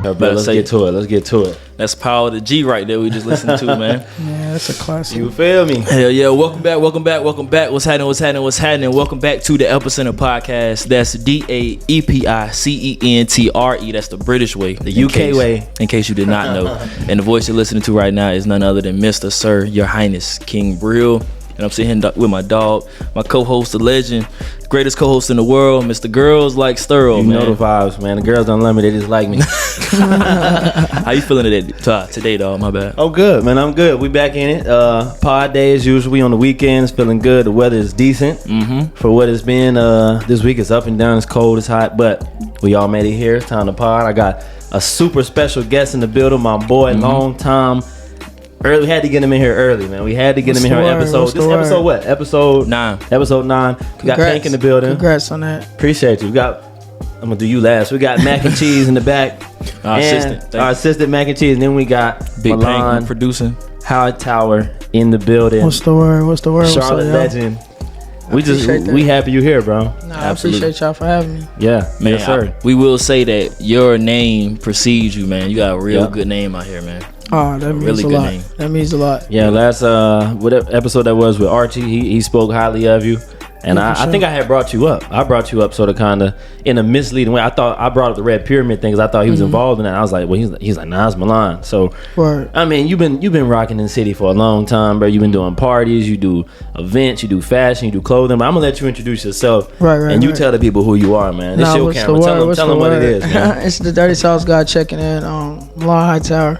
Let's get to it. That's Power of the G right there we just listened to, man. Yeah, that's a classic. You feel me? Hell yeah. Welcome back. What's happening? Welcome back to the Epicenter podcast. That's DAEPICENTRE. That's the British way, the UK way, in case you did not know. And the voice you're listening to right now is none other than Mr. Sir, Your Highness, King BRIL. And I'm sitting here with my dog, my co-host, the legend, greatest co-host in the world, Mr. Girls Like STERL, man. You know the vibes, man. The girls don't love me, they just like me. How you feeling today, dog? My bad. Oh, good, man. I'm good. We back in it. Pod day as usual. We on the weekends, feeling good. The weather is decent for what it's been. This week it's up and down. It's cold. It's hot, but we all made it here. It's time to pod. I got a super special guest in the building. My boy, long time. We had to get him in here early, man. We had to get him in here on episode. This episode what? Episode 9. Episode 9. We got Hank in the building. Congrats on that. Appreciate you. I'm gonna do you last. We got Mac and Cheese in the back. Our assistant Mac and Cheese. And then we got Big Milan producing. Hightower in the building. What's the word? Charlotte legend. We happy you here, bro. I appreciate y'all for having me. Yeah, man. Yes, sir. We will say that your name precedes you, man. You got a real good name out here, man. Oh, that means really a lot. Name. That means a lot. Yeah, last whatever episode that was with Archie, he spoke highly of you. And I think I had brought you up. I brought you up sort of kind of in a misleading way. I thought I brought up the Red Pyramid thing because I thought he was involved in that. I was like, well, he's like, nah, it's Milan. So, I mean, you've been rocking in the city for a long time, bro. You've been doing parties, you do events, you do fashion, you do clothing. But I'm gonna let you introduce yourself, and you tell the people who you are, man. It's your camera. Tell them what it is, man. It's the Dirty Sauce guy checking in. Milan Hightower.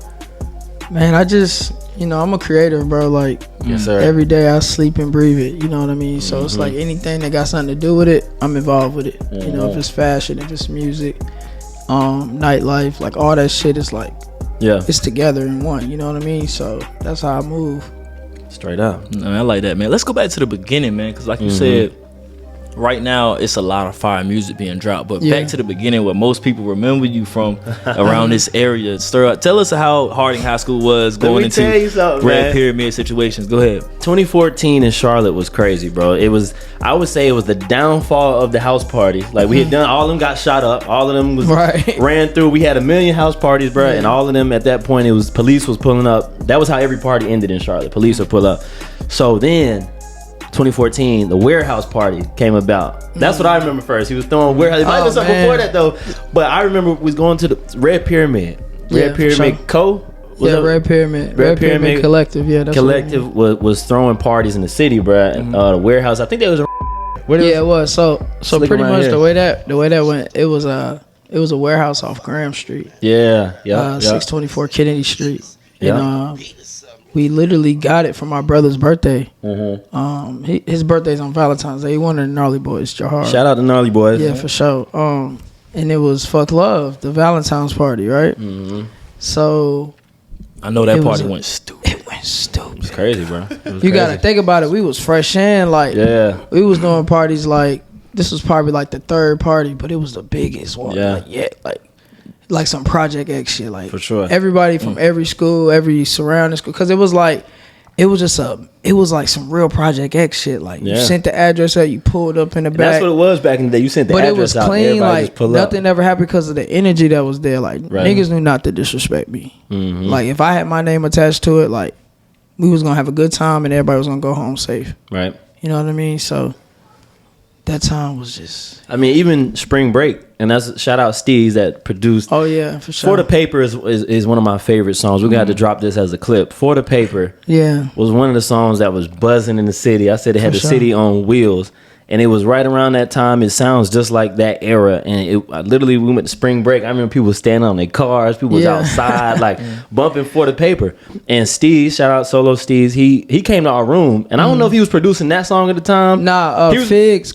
Man, I'm a creator, bro. Like, yes, sir. Every day I sleep and breathe it. You know what I mean? So it's like anything that got something to do with it, I'm involved with it. You know, if it's fashion, if it's music, nightlife, like all that shit is like, it's together in one. You know what I mean? So that's how I move. Straight up. I like that, man. Let's go back to the beginning, man, because like you said, right now it's a lot of fire music being dropped, but back to the beginning, where most people remember you from around this area. Tell us how Harding High School was going into Red Pyramid situations. Go ahead. 2014 in Charlotte was crazy, bro. I would say it was the downfall of the house party. Like, we had done, all of them got shot up, all of them was ran through. We had 1 million house parties, bro, and all of them at that point, police was pulling up. That was how every party ended in Charlotte. Police would pull up. So then 2014, the warehouse party came about. That's what I remember first. He was throwing warehouse. It might have been something before that though, but I remember we was going to the Red Pyramid. Red Pyramid Co. Red Pyramid. Red Pyramid Collective. Yeah, that's Collective was throwing parties in the city, bro. The warehouse. I think that was. It was. So pretty much the way that went, it was a warehouse off Graham Street. 624 Kennedy Street. And we literally got it for my brother's birthday. His birthday's on Valentine's Day. He one of the Gnarly Boys, Jahar. Shout out to Gnarly Boys. Yeah, for sure. And it was Fuck Love, the Valentine's party, right? So I know that party went stupid. It went stupid. It's crazy, bro. You gotta think about it. We was fresh in, like, we was doing parties like, this was probably like the third party, but it was the biggest one. Like some Project X shit, like, for sure. Everybody from every school, every surrounding school, because it was like some real Project X shit. Like, you sent the address out, you pulled up in the back. That's what it was back in the day. You sent the address out, but it was clean. Like, nothing ever happened because of the energy that was there. Like, niggas knew not to disrespect me. Like, if I had my name attached to it, like, we was gonna have a good time and everybody was gonna go home safe. Right. You know what I mean? So that time was just, I mean, even Spring Break, and that's shout out Steez that produced. Oh yeah, for sure. For the Paper is one of my favorite songs. We're gonna have to drop this as a clip. For the Paper was one of the songs that was buzzing in the city. I said it had the city on wheels. And it was right around that time. It sounds just like that era. And literally, we went to Spring Break. I remember people standing on their cars. People was outside, like, bumping For the Paper. And Steez, shout out Solo Steez, he came to our room. And I don't know if he was producing that song at the time.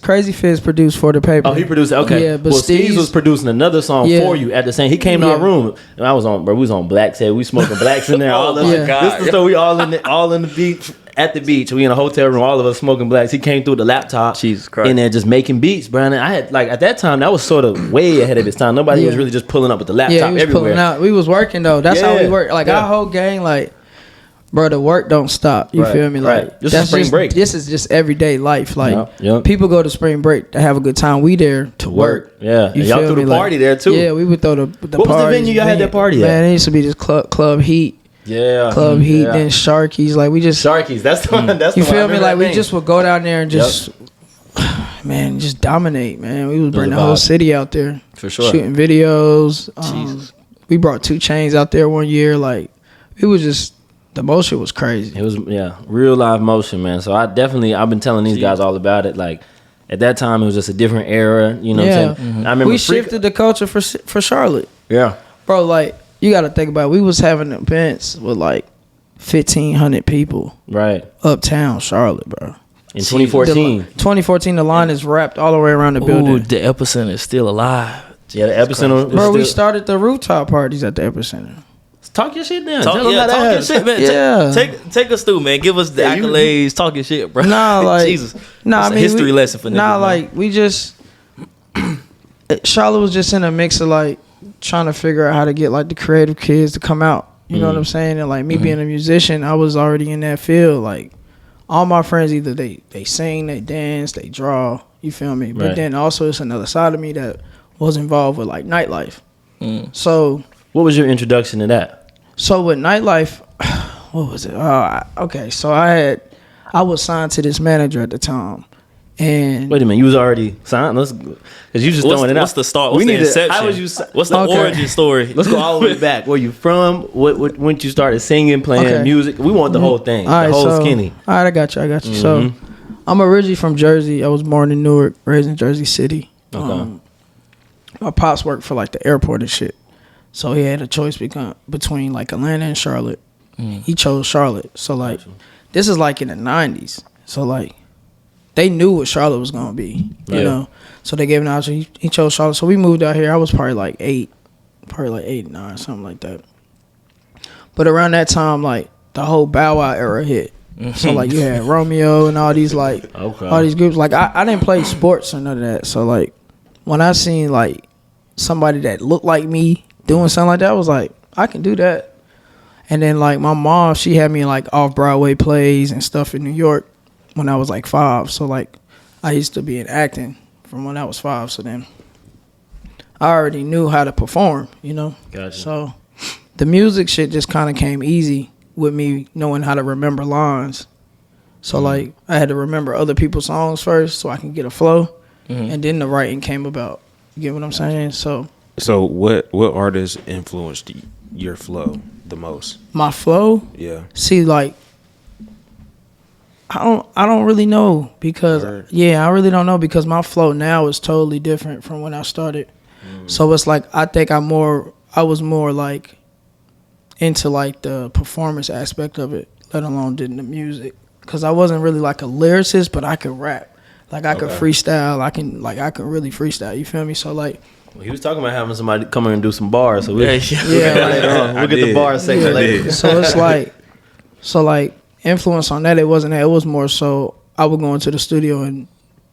Crazy Figs produced For the Paper. Oh, he produced it? Okay. Yeah, but Steez was producing another song for you at the same. He came to our room. And we was on Black's Head. We smoking Blacks in there. Oh, my God. So we all in the beach. At the beach, we in a hotel room, all of us smoking Blacks. He came through the laptop, Jesus Christ, in there just making beats, bro. And I had, like, at that time, that was sort of way ahead of its time. Nobody was really just pulling up with the laptop he was everywhere. Pulling out. We was working though. That's how we worked. Like, our whole gang, like, bro, the work don't stop. You feel me? Like this is spring break. This is just everyday life. Like people go to spring break to have a good time. We there to work. Yeah, you y'all threw the party there too. Yeah, we would throw the what was the venue y'all had that party at? Man, it used to be just Club Heat. Yeah, Club Heat, then Sharky's. Like we just Sharky's. That's the one. That's you the feel one. me? Like we just would go down there and just. Man, just dominate, man. We was bringing the whole city out there. For sure. Shooting videos. We brought 2 Chainz out there one year. Like, it was just, the motion was crazy. It was, real live motion, man. So I've been telling these guys all about it. Like, at that time, it was just a different era. You know what I'm saying? Mm-hmm. I remember we shifted the culture for Charlotte. Yeah. Bro, like, you got to think about it. We was having events with, like, 1,500 people. Right. Uptown Charlotte, bro. In 2014. The line is wrapped all the way around the building. Ooh, the Epicenter is still alive. Yeah, the Epicenter. Bro, we started the rooftop parties at the Epicenter. Talk your shit down. Talk your shit, man. Yeah. Take us through, man. Give us the accolades. Talk your shit, bro. Nah, like Jesus. Nah, I mean, history lesson for niggas. Nah, like we just Charlotte was just in a mix of like trying to figure out how to get like the creative kids to come out. You know what I'm saying? And like me being a musician, I was already in that field. Like all my friends, either they sing, they dance, they draw. You feel me? But then also it's another side of me that was involved with like nightlife. So what was your introduction to that? So with nightlife, what was it? Okay, so I was signed to this manager at the time. And wait a minute, you was already signed? Because you just throwing it out. What's the start? What's the inception? How was you? What's the origin story? Let's go all the way back. Where you from? When you started singing, playing music? We want the whole thing, the whole skinny. All right, I got you. So I'm originally from Jersey. I was born in Newark, raised in Jersey City. Okay. My pops worked for like the airport and shit. So he had a choice between like Atlanta and Charlotte. He chose Charlotte. So like, this is like in the 90s. So like, they knew what Charlotte was gonna be, you know. So they gave him an option. He chose Charlotte. So we moved out here. I was probably like 8, 9, something like that. But around that time, like the whole Bow Wow era hit. So like you had Romeo and all these like all these groups. Like I didn't play sports or none of that. So like when I seen like somebody that looked like me doing something like that, I was like, I can do that. And then like my mom, she had me in like off-Broadway plays and stuff in New York when I was like 5. So like I used to be in acting from when I was 5. So then I already knew how to perform, you know. Gotcha. So the music shit just kind of came easy with me knowing how to remember lines. So like I had to remember other people's songs first so I can get a flow. And then the writing came about. You get what I'm saying? So what artists influenced your flow the most? My flow? Yeah. See, like I don't really know because I really don't know because my flow now is totally different from when I started. So it's like I think I was more like into like the performance aspect of it, let alone did the music. Cause I wasn't really like a lyricist, but I could rap. Like I could freestyle. I can really freestyle. You feel me? So like. Well, he was talking about having somebody come in and do some bars. So we'll get the bar section later. So it's like, influence on that. It wasn't that. It was more so I would go into the studio and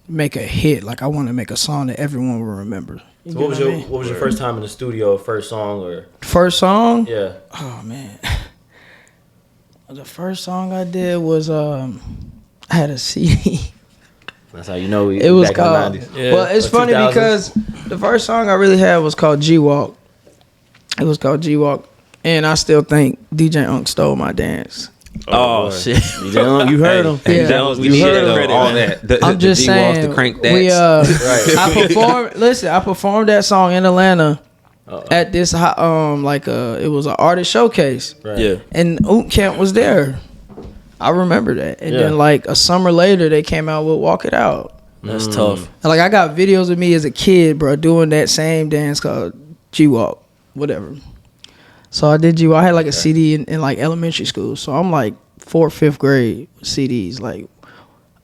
make a hit. Like I want to make a song that everyone will remember. So what was your first time in the studio? First song or? First song? Yeah. Oh man. The first song I did was I had a CD. That's how you know it was back called. In the 90s. Well, it's funny because the first song I really had was called G-Walk. It was called G-Walk, and I still think DJ Unk stole my dance. Oh shit! DJ Unk, you heard him. You heard all that. I'm just saying. The crank that. I performed that song in Atlanta at this it was an artist showcase. Right. Yeah, and Unk Camp was there. I remember that. And then like a summer later they came out with Walk It Out. That's tough. And like I got videos of me as a kid, bro, doing that same dance called G-Walk, whatever. So I did G-Walk. I had like a CD in like elementary school. So I'm like 4th, 5th grade with CDs. Like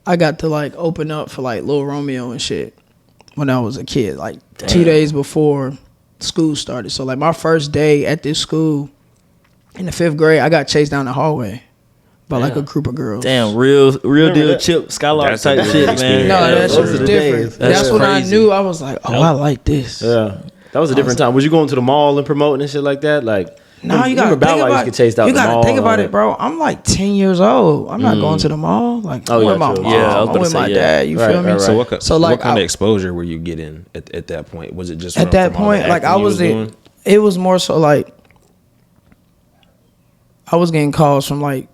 I got to like open up for like Lil Romeo and shit when I was a kid, like 2 days before school started. So like my first day at this school in the 5th grade, I got chased down the hallway by like a group of girls. Damn, real deal Chip Skylark type shit, man. No, that shit was different. That's when I knew. I was like, I like this. Yeah, that was a different time. Was you going to the mall and promoting and shit like that? Like No, you gotta think about it. You gotta think about it, bro. I'm like 10 years old. I'm not going to the mall. Like, I'm with my mom. I'm with my dad. You feel me? So what kind of exposure were you getting at that point? Was it just at that point? Like I was in. It was more so like I was getting calls from like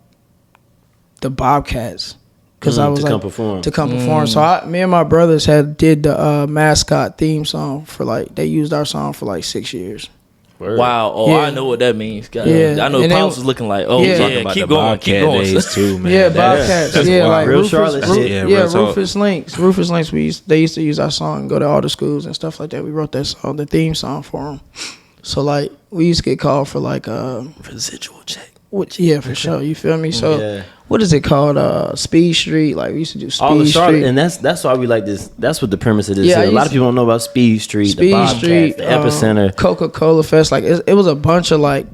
the Bobcats because I was like to come perform. So me and my brothers did the mascot theme song for like they used our song for like 6 years. Word. Wow! Oh, yeah. I know what that means. God, yeah, I know. Pops was looking like, oh yeah, keep going, keep going. Days too, man. Yeah, Bobcats. Yeah, like real Charlotte shit. Rufus Links. Rufus Links. They used to use our song and go to all the schools and stuff like that. We wrote that song, the theme song for them. So like we used to get called for like residual check. Which for sure. You feel me? So what is it called? Speed Street. Like we used to do Speed all the Charlotte, Street, and that's why we like this. That's what the premise of this is. A lot of people don't know about Speed Street, the Bobcats, the Epicenter, Coca-Cola Fest. Like it was a bunch of like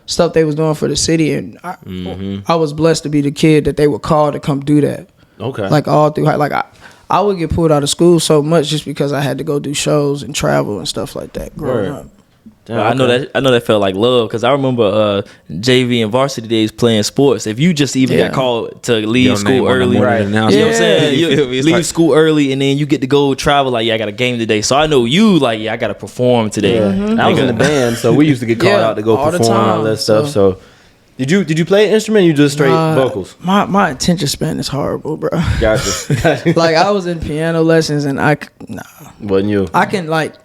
stuff they was doing for the city, and I was blessed to be the kid that they would call to come do that. Okay, like all through like I would get pulled out of school so much just because I had to go do shows and travel and stuff like that growing up. Damn, I know that felt like love because I remember JV and varsity days playing sports. If you just even got called to leave school early, you know what I'm saying? You leave school early and then you get to go travel. Like, I got a game today, so I know you. Like, I got to perform today. I was in the band, so we used to get called out to go perform and all that stuff. So, did you play an instrument? Or you just straight vocals? My attention span is horrible, bro. Gotcha. Like I was in piano lessons and wasn't you? I can like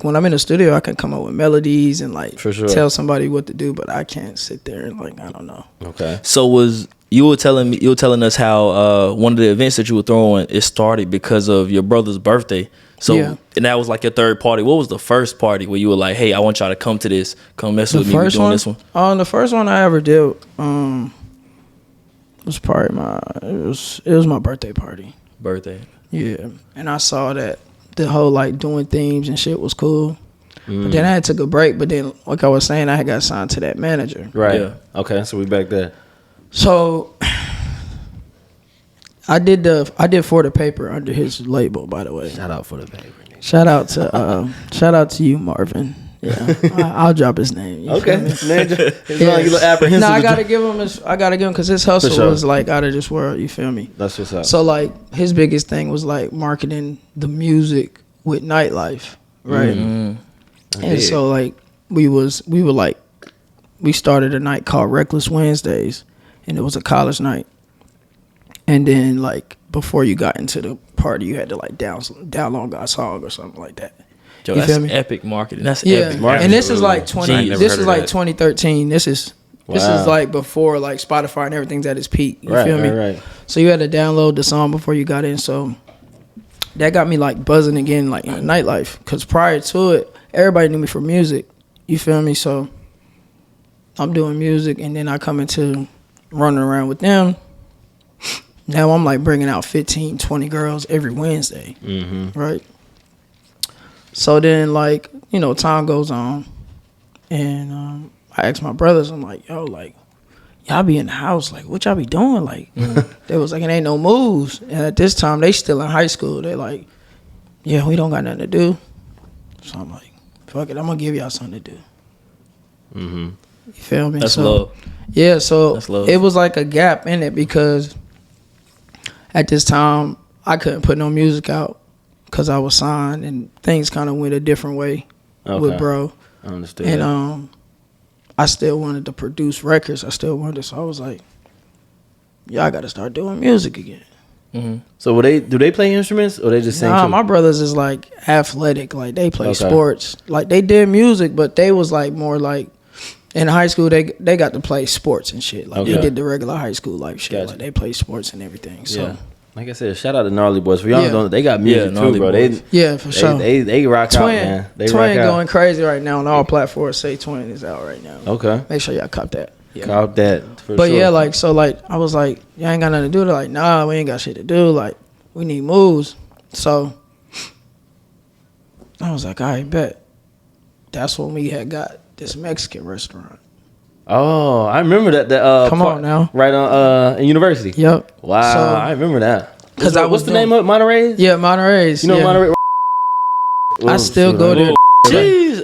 when I'm in the studio, I can come up with melodies and like tell somebody what to do, but I can't sit there and like I don't know. Okay. So you were telling us how one of the events that you were throwing, it started because of your brother's birthday. So and that was like your third party. What was the first party where you were like, hey, I want y'all to come to this, come mess with me. We're doing this one. The first one I ever did was probably it was my birthday party. Yeah, and I saw that the whole like doing themes and shit was cool. But then I took a break. But then, like I was saying, I had got signed to that manager. Right. Yeah. Okay. So we back there. So I did For the Paper under his label. By the way, shout out For the Paper. Shout out to you, Marvin. Yeah, I'll drop his name. Okay. No, I gotta give him because his hustle was like out of this world. You feel me? That's what's up. So like his biggest thing was like marketing the music with nightlife, right? And so like we started a night called Reckless Wednesdays, and it was a college night. And then like before you got into the party, you had to like download a song or something like that. Yo, that's epic marketing. That's epic marketing. And this is like 2013. This is like before like Spotify and everything's at its peak. You feel me? Right. So you had to download the song before you got in. So that got me like buzzing again, like in the nightlife. Because prior to it, everybody knew me for music. You feel me? So I'm doing music, and then I come into running around with them. Now I'm like bringing out 15, 20 girls every Wednesday. Right. So then, like, you know, time goes on, and I asked my brothers, I'm like, yo, like, y'all be in the house, like, what y'all be doing? Like, they was like, it ain't no moves. And at this time, they still in high school. They like, yeah, we don't got nothing to do. So I'm like, fuck it, I'm gonna give y'all something to do. You feel me? That's love. Yeah, so it was like a gap in it because at this time, I couldn't put no music out. Because I was signed and things kind of went a different way with bro. I understand. And I still wanted to produce records. So I was like, y'all got to start doing music again. So do they play instruments or they just sing? Nah, my brothers is like athletic. Like they play sports. Like they did music, but they was like more like in high school they got to play sports and shit. Like they did the regular high school life shit. Gotcha. Like they play sports and everything. So. Like I said, shout out to Gnarly Boys. For y'all don't, they got music too, bro. For sure. They rock out, man. Twin going crazy right now on all platforms. Say Twin is out right now. Okay. Make sure y'all cop that. Yeah. Cop that. But yeah, like so, like I was like, y'all ain't got nothing to do. They're like, nah, we ain't got shit to do. Like we need moves. So I was like, all right, bet. That's when we had got this Mexican restaurant. Oh, I remember that. Come on now. Right on in University. Yep. Wow, so, I remember that. What's the name of it? Monterey's? Yeah, Monterey's. You know Monterey? I still go there. Jeez.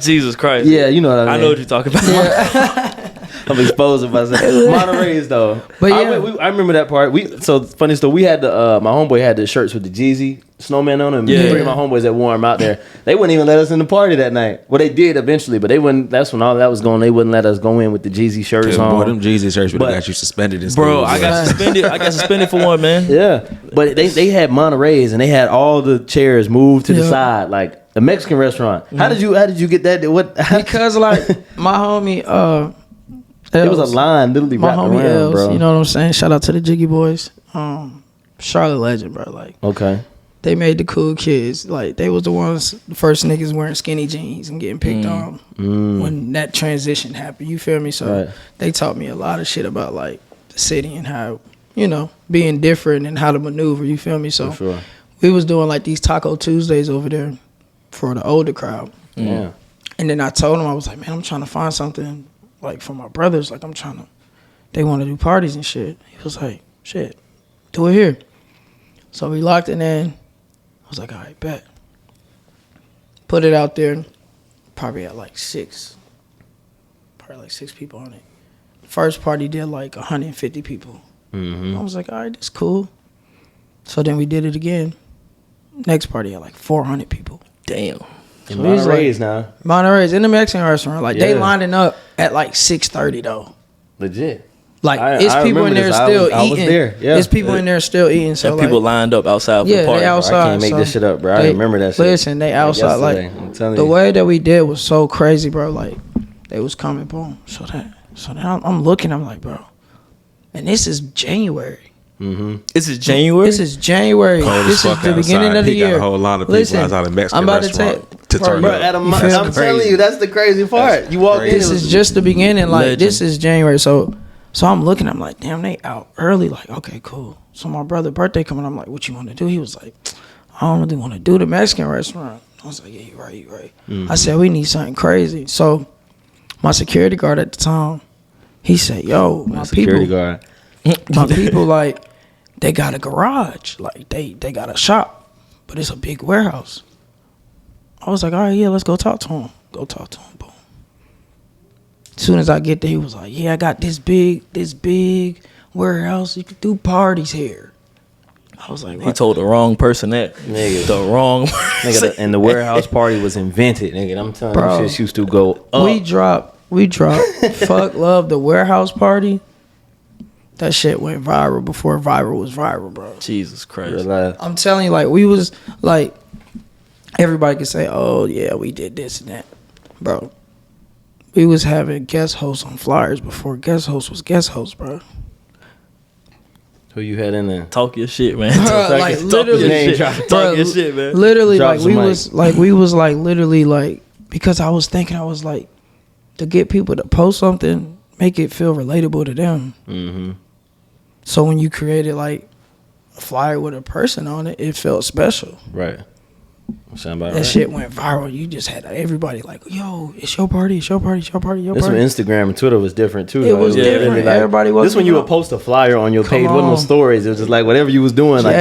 Jesus Christ. Yeah, you know what I mean. I know what you're talking about. Yeah. I'm exposing myself. Monterey's though. But yeah. I remember that part. So funny story. We had my homeboy had the shirts with the Jeezy snowman on them. Yeah. Three of my homeboys that wore them out there. They wouldn't even let us in the party that night. Well, they did eventually, but they wouldn't. That's when all that was going. They wouldn't let us go in with the Jeezy shirts on. Boy, them Jeezy shirts would have got you suspended in school. Bro, I got suspended for one, man. Yeah, but they had Monterey's and they had all the chairs moved to the side, like a Mexican restaurant. How did you get that? Because like my homie, it was a line literally my wrapped homie around, Els, bro. you know what I'm saying? Shout out to the Jiggy Boys. Charlotte legend, bro. Like, okay, they made the cool kids. Like, they was the first niggas wearing skinny jeans and getting picked on when that transition happened. You feel me? So they taught me a lot of shit about like the city and how, you know, being different and how to maneuver. You feel me? So we was doing like these Taco Tuesdays over there for the older crowd. Yeah. And then I told him, I was like, man, I'm trying to find something like for my brothers. Like, they want to do parties and shit. He was like, shit, do it here. So we locked it in. I was like, all right, bet. Put it out there. Probably had like six people on it. First party did like 150 people. I was like, all right, that's cool. So then we did it again. Next party had like 400 people. Damn. In Monterey's like, now. Monterey's in the Mexican restaurant. Like, they lining up at like 6:30 though. Legit. Like, it's people in there still eating. I was there. Yeah. It's people in there still eating. So and people lined up outside for the party. They outside. I can't make this shit up, bro. I remember that shit. Listen, they outside. Like, I'm telling you. The way that we did was so crazy, bro. Like, they was coming, boom. So then I'm looking, I'm like, bro. And this is January. This is January? This is January. This is the beginning of the year. Got a whole lot of people outside of Mexican restaurant to turn up. I'm telling you, that's the crazy part. You walk in. This is just the beginning. Like, this is January. So I'm looking, I'm like, damn, they out early. Like, okay, cool. So my brother's birthday coming, I'm like, what you want to do? He was like, I don't really want to do the Mexican restaurant. I was like, yeah, you're right. I said, we need something crazy. So my security guard at the time, he said, yo, my people, like, they got a garage. Like, they got a shop, but it's a big warehouse. I was like, all right, yeah, let's go talk to him. Boom. As soon as I get there, he was like, yeah, I got this big warehouse. You could do parties here. I was like, what? He told the wrong person that. Nigga. The wrong person. And the warehouse party was invented, nigga. I'm telling you, shit used to go up. We dropped Fuck Love, the warehouse party. That shit went viral before viral was viral, bro. Jesus Christ. I'm telling you, like, we was, like, everybody could say, oh, yeah, we did this and that. Bro, we was having guest hosts on flyers before guest host was guest host, bro. Who you had in there? Talk your shit, man. Like, literally. Talk your shit, man. Literally, like, we was like, literally, like, because I was thinking, I was like, to get people to post something, make it feel relatable to them. So when you created like a flyer with a person on it, it felt special. Right. That shit went viral. You just had everybody like, yo, it's your party. This when Instagram and Twitter was different too. It was different. Like, everybody was. This when you would post a flyer on your page, wasn't no stories. It was just like whatever you was doing. Like,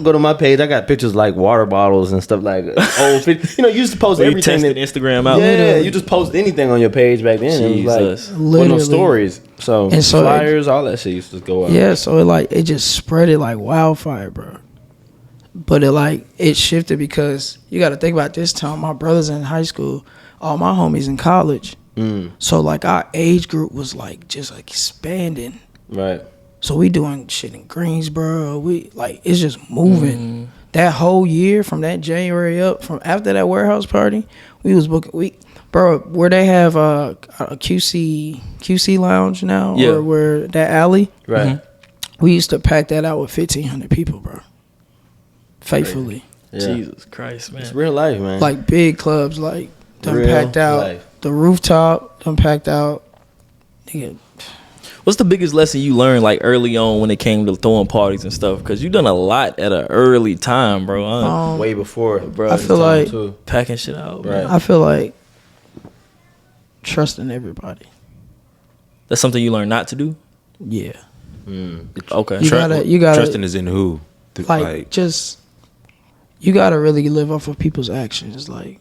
go to my page. I got pictures like water bottles and stuff like old. You know, you used to post everything. You tested Instagram out. Yeah, you just post anything on your page back then. Jesus. It was like no stories. So flyers, all that shit used to go out. Yeah, so it just spread it like wildfire, bro. But it shifted because you got to think about this time. My brother's in high school, all my homies in college. So like our age group was like just like expanding. Right. So we doing shit in Greensboro. We like it's just moving. That whole year from that January up, from after that warehouse party, we was booking. Where they have a QC lounge now, or where that alley. Right. We used to pack that out with 1,500 people, bro. Faithfully. Yeah. Jesus Christ, man. It's real life, man. Like big clubs, like done packed out. Life. The rooftop done packed out. Nigga. What's the biggest lesson you learned like early on when it came to throwing parties and stuff? Because you done a lot at an early time, bro. Way before, bro. I feel like packing shit out, right? I feel like trusting everybody. That's something you learned not to do. Yeah. Okay. You gotta. Trusting is in who? Like just. You gotta really live off of people's actions. Like,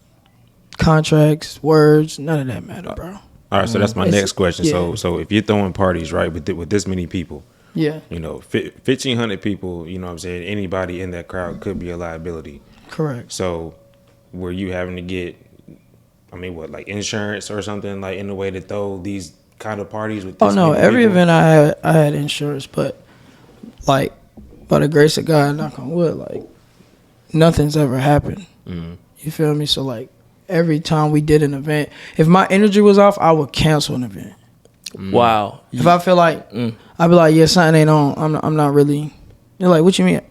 contracts, words, none of that matter, bro. All right, so that's my next question. Yeah. So if you're throwing parties, right, with this many people, yeah, 1,500 people, you know what I'm saying, anybody in that crowd could be a liability. Correct. So were you having to get, like insurance or something, like in the way to throw these kind of parties with this many every people? event I had insurance, but like by the grace of God, knock on wood, like nothing's ever happened. Mm-hmm. You feel me? So like every time we did an event, if my energy was off, I would cancel an event. Wow. If I feel like, I'd be like, yeah, something ain't on. I'm not really. They're like, what you mean?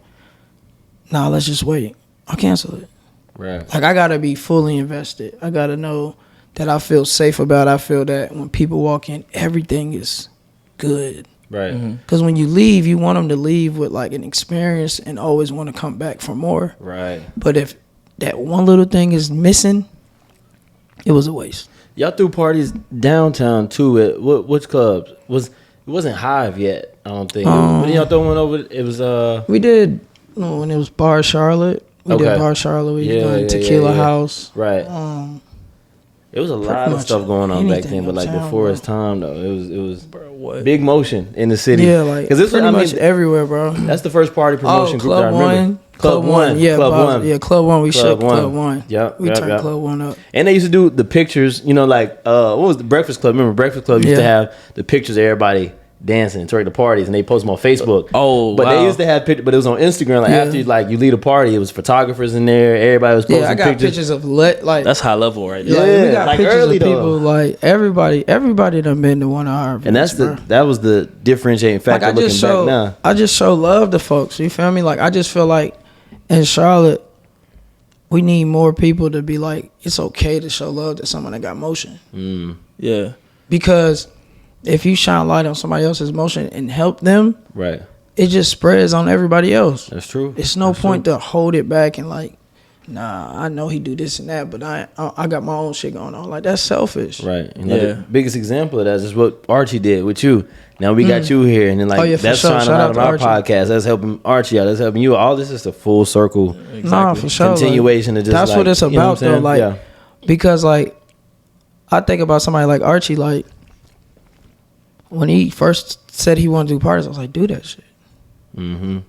Nah, let's just wait. I'll cancel it. Right. Like I gotta be fully invested. I gotta know that I feel safe about. I feel that when people walk in, everything is good. Right. Because when you leave, you want them to leave with like an experience and always want to come back for more. Right. But if that one little thing is missing, it was a waste. Y'all threw parties downtown too at which clubs? It wasn't Hive yet, I don't think. When y'all throw one over, it was we did when it was Bar Charlotte. We did Bar Charlotte. We did Tequila House. Right. It was a lot of stuff going on back then, but like before its time though, it was big motion in the city. Yeah, like this pretty much everywhere, bro. That's the first party promotion group that I remember. Club One. Yeah, Club One. We shook Club One. Yep. We turned Club One up. And they used to do the pictures, like what was the Breakfast Club? Remember Breakfast Club used to have the pictures of everybody dancing and throwing the parties, and they post them on Facebook. But they used to have pictures, but it was on Instagram. Like after you lead a party, it was photographers in there. Everybody was posting pictures. I got pictures of that's high level right there. Yeah, we got pictures early of people like everybody done been to one of our events, and that was the differentiating factor. Like looking back now, I just show love to folks. You feel me? Like I just feel like in Charlotte, we need more people to be like, it's okay to show love to someone that got motion. Yeah, because if you shine light on somebody else's motion and help them, right, it just spreads on everybody else. That's true. It's no point to hold it back and like, nah, I know he do this and that, but I got my own shit going on. Like that's selfish. Right. And the biggest example of that is what Archie did with you. Now we got you here, and then that's shining out on our podcast. That's helping Archie out. That's helping you. All this is a full circle. Exactly. Nah, for sure. Continuation of just that's what it's about though. Like because like I think about somebody like Archie, like when he first said he wanted to do parties, I was like, do that shit. Mm-hmm.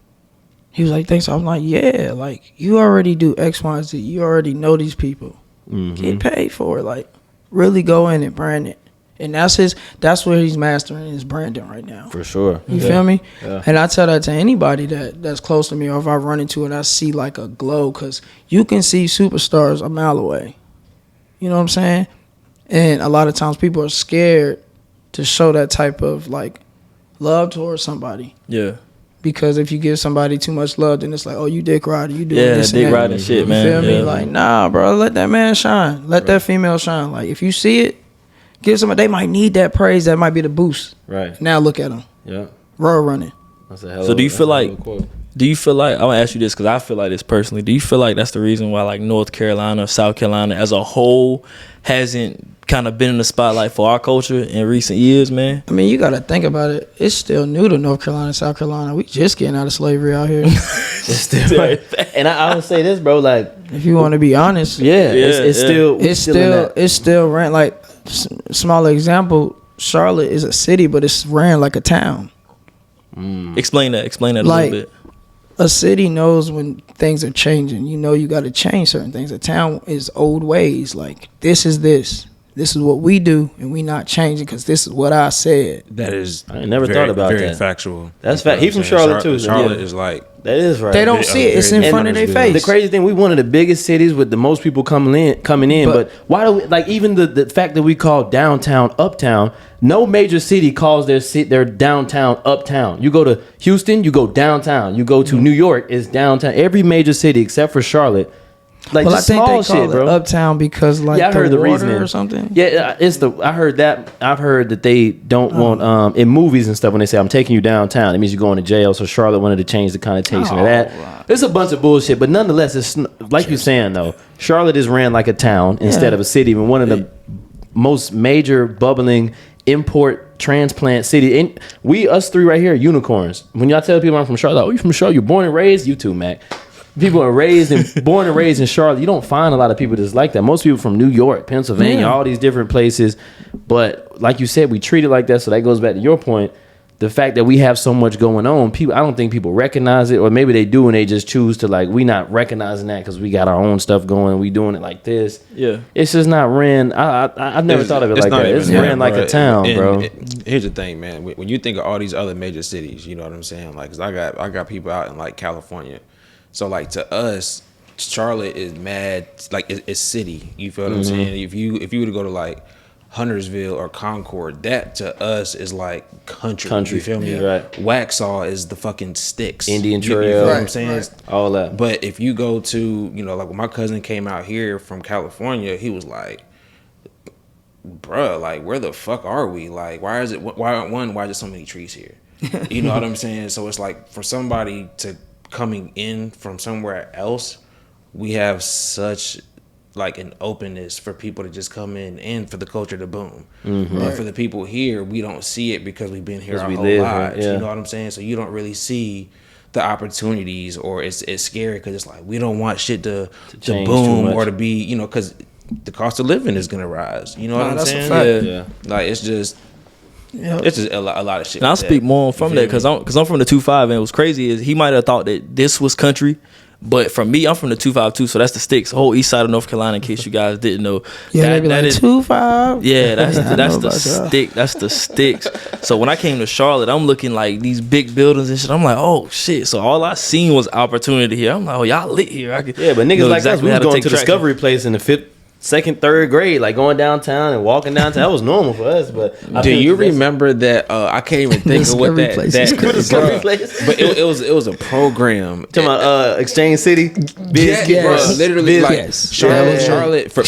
He was like, thanks. I'm like, yeah, like you already do X, Y, Z. You already know these people. Mm-hmm. Get paid for it. Like really go in and brand it. And that's where he's mastering his branding right now. For sure. You feel me? Yeah. And I tell that to anybody that's close to me, or if I run into it, I see like a glow, because you can see superstars a mile away. You know what I'm saying? And a lot of times people are scared to show that type of like love towards somebody. Yeah. Because if you give somebody too much love, then it's like, oh, you dick rider, you doing this and that. Yeah, dick riding shit, man. You feel me? Like, nah, bro, let that man shine. Let that female shine. Like, if you see it, give somebody, they might need that praise. That might be the boost. Right. Now look at them. Yeah. Road running. That's a hell so do you feel like, I'm going to ask you this because I feel like this personally. Do you feel like that's the reason why like North Carolina, South Carolina as a whole hasn't kind of been in the spotlight for our culture in recent years, man? I mean, you got to think about it. It's still new to North Carolina, South Carolina. We just getting out of slavery out here. It's still right. And I would say this, bro, like if you want to be honest, it's still ran like small example. Charlotte is a city, but it's ran like a town. Explain that a like, little bit. A city knows when things are changing. You know you got to change certain things. A town is old ways. Like, this is what we do, and we not changing because this is what I said. That is, I never thought about very that. Factual. That's fact. He's from Charlotte too. Charlotte is like, that is right. They don't see it. It's in front of their face. The crazy thing, we one of the biggest cities with the most people coming in. But why do we, like, even the fact that we call downtown uptown? No major city calls their downtown uptown. You go to Houston, you go downtown. You go to New York, it's downtown. Every major city except for Charlotte. Like, well, just I think small they call shit, bro. It uptown because like I heard the reasoning or something. Yeah, I heard that. I've heard that they don't want in movies and stuff when they say I'm taking you downtown, it means you're going to jail. So Charlotte wanted to change the connotation of that. Wow. It's a bunch of bullshit, but nonetheless, it's like you're saying though. Charlotte is ran like a town instead of a city, and one of the most major bubbling import transplant city. And us three right here are unicorns. When y'all tell people I'm from Charlotte, oh, you from Charlotte? You're born and raised. You too, Mac. people are born and raised in Charlotte. You don't find a lot of people that's like that. Most people from New York, Pennsylvania, all these different places. But like you said, we treat it like that. So that goes back to your point. The fact that we have so much going on, I don't think people recognize it, or maybe they do and they just choose to like, we not recognizing that because we got our own stuff going. We doing it like this. Yeah, it's just not ran. I've never thought of it like that. It's ran like a town, bro. Here's the thing, man. When you think of all these other major cities, you know what I'm saying? Like, 'cause I got people out in like California, so like to us, Charlotte is mad. Like it's city. You feel what I'm saying? If you were to go to like Huntersville or Concord, that to us is like country. You feel me? Right. Waxhaw is the fucking sticks. Indian Trail. You feel what I'm saying? Right. All that. But if you go to, like when my cousin came out here from California, he was like, bruh, like where the fuck are we? Like why is there so many trees here? You know what I'm saying? So it's like for somebody to coming in from somewhere else, we have such like an openness for people to just come in and for the culture to boom. But for the people here, we don't see it because we've been here our whole lives. You know what I'm saying? So you don't really see the opportunities, or it's scary because it's like we don't want shit to boom or to be, because the cost of living is gonna rise. You know what I'm saying? Yeah. Like it's just. Yep. It's just a lot of shit. And I'll speak more from that because I'm from the 2-5, and what's crazy is he might have thought that this was country, but from me, I'm from the 2-5 so that's the sticks, the whole east side of North Carolina. In case you guys didn't know, that is 2-5. Yeah, that's the stick. That's the sticks. So when I came to Charlotte, I'm looking like these big buildings and shit. I'm like, oh shit. So all I seen was opportunity here. I'm like, oh y'all lit here. But niggas like us, we was going to Discovery Place in the second, third grade, like going downtown and walking downtown. That was normal for us. But do you remember that? I can't even think of what that Discovery Place. But it was a program. Talking about Exchange City, literally like Charlotte. For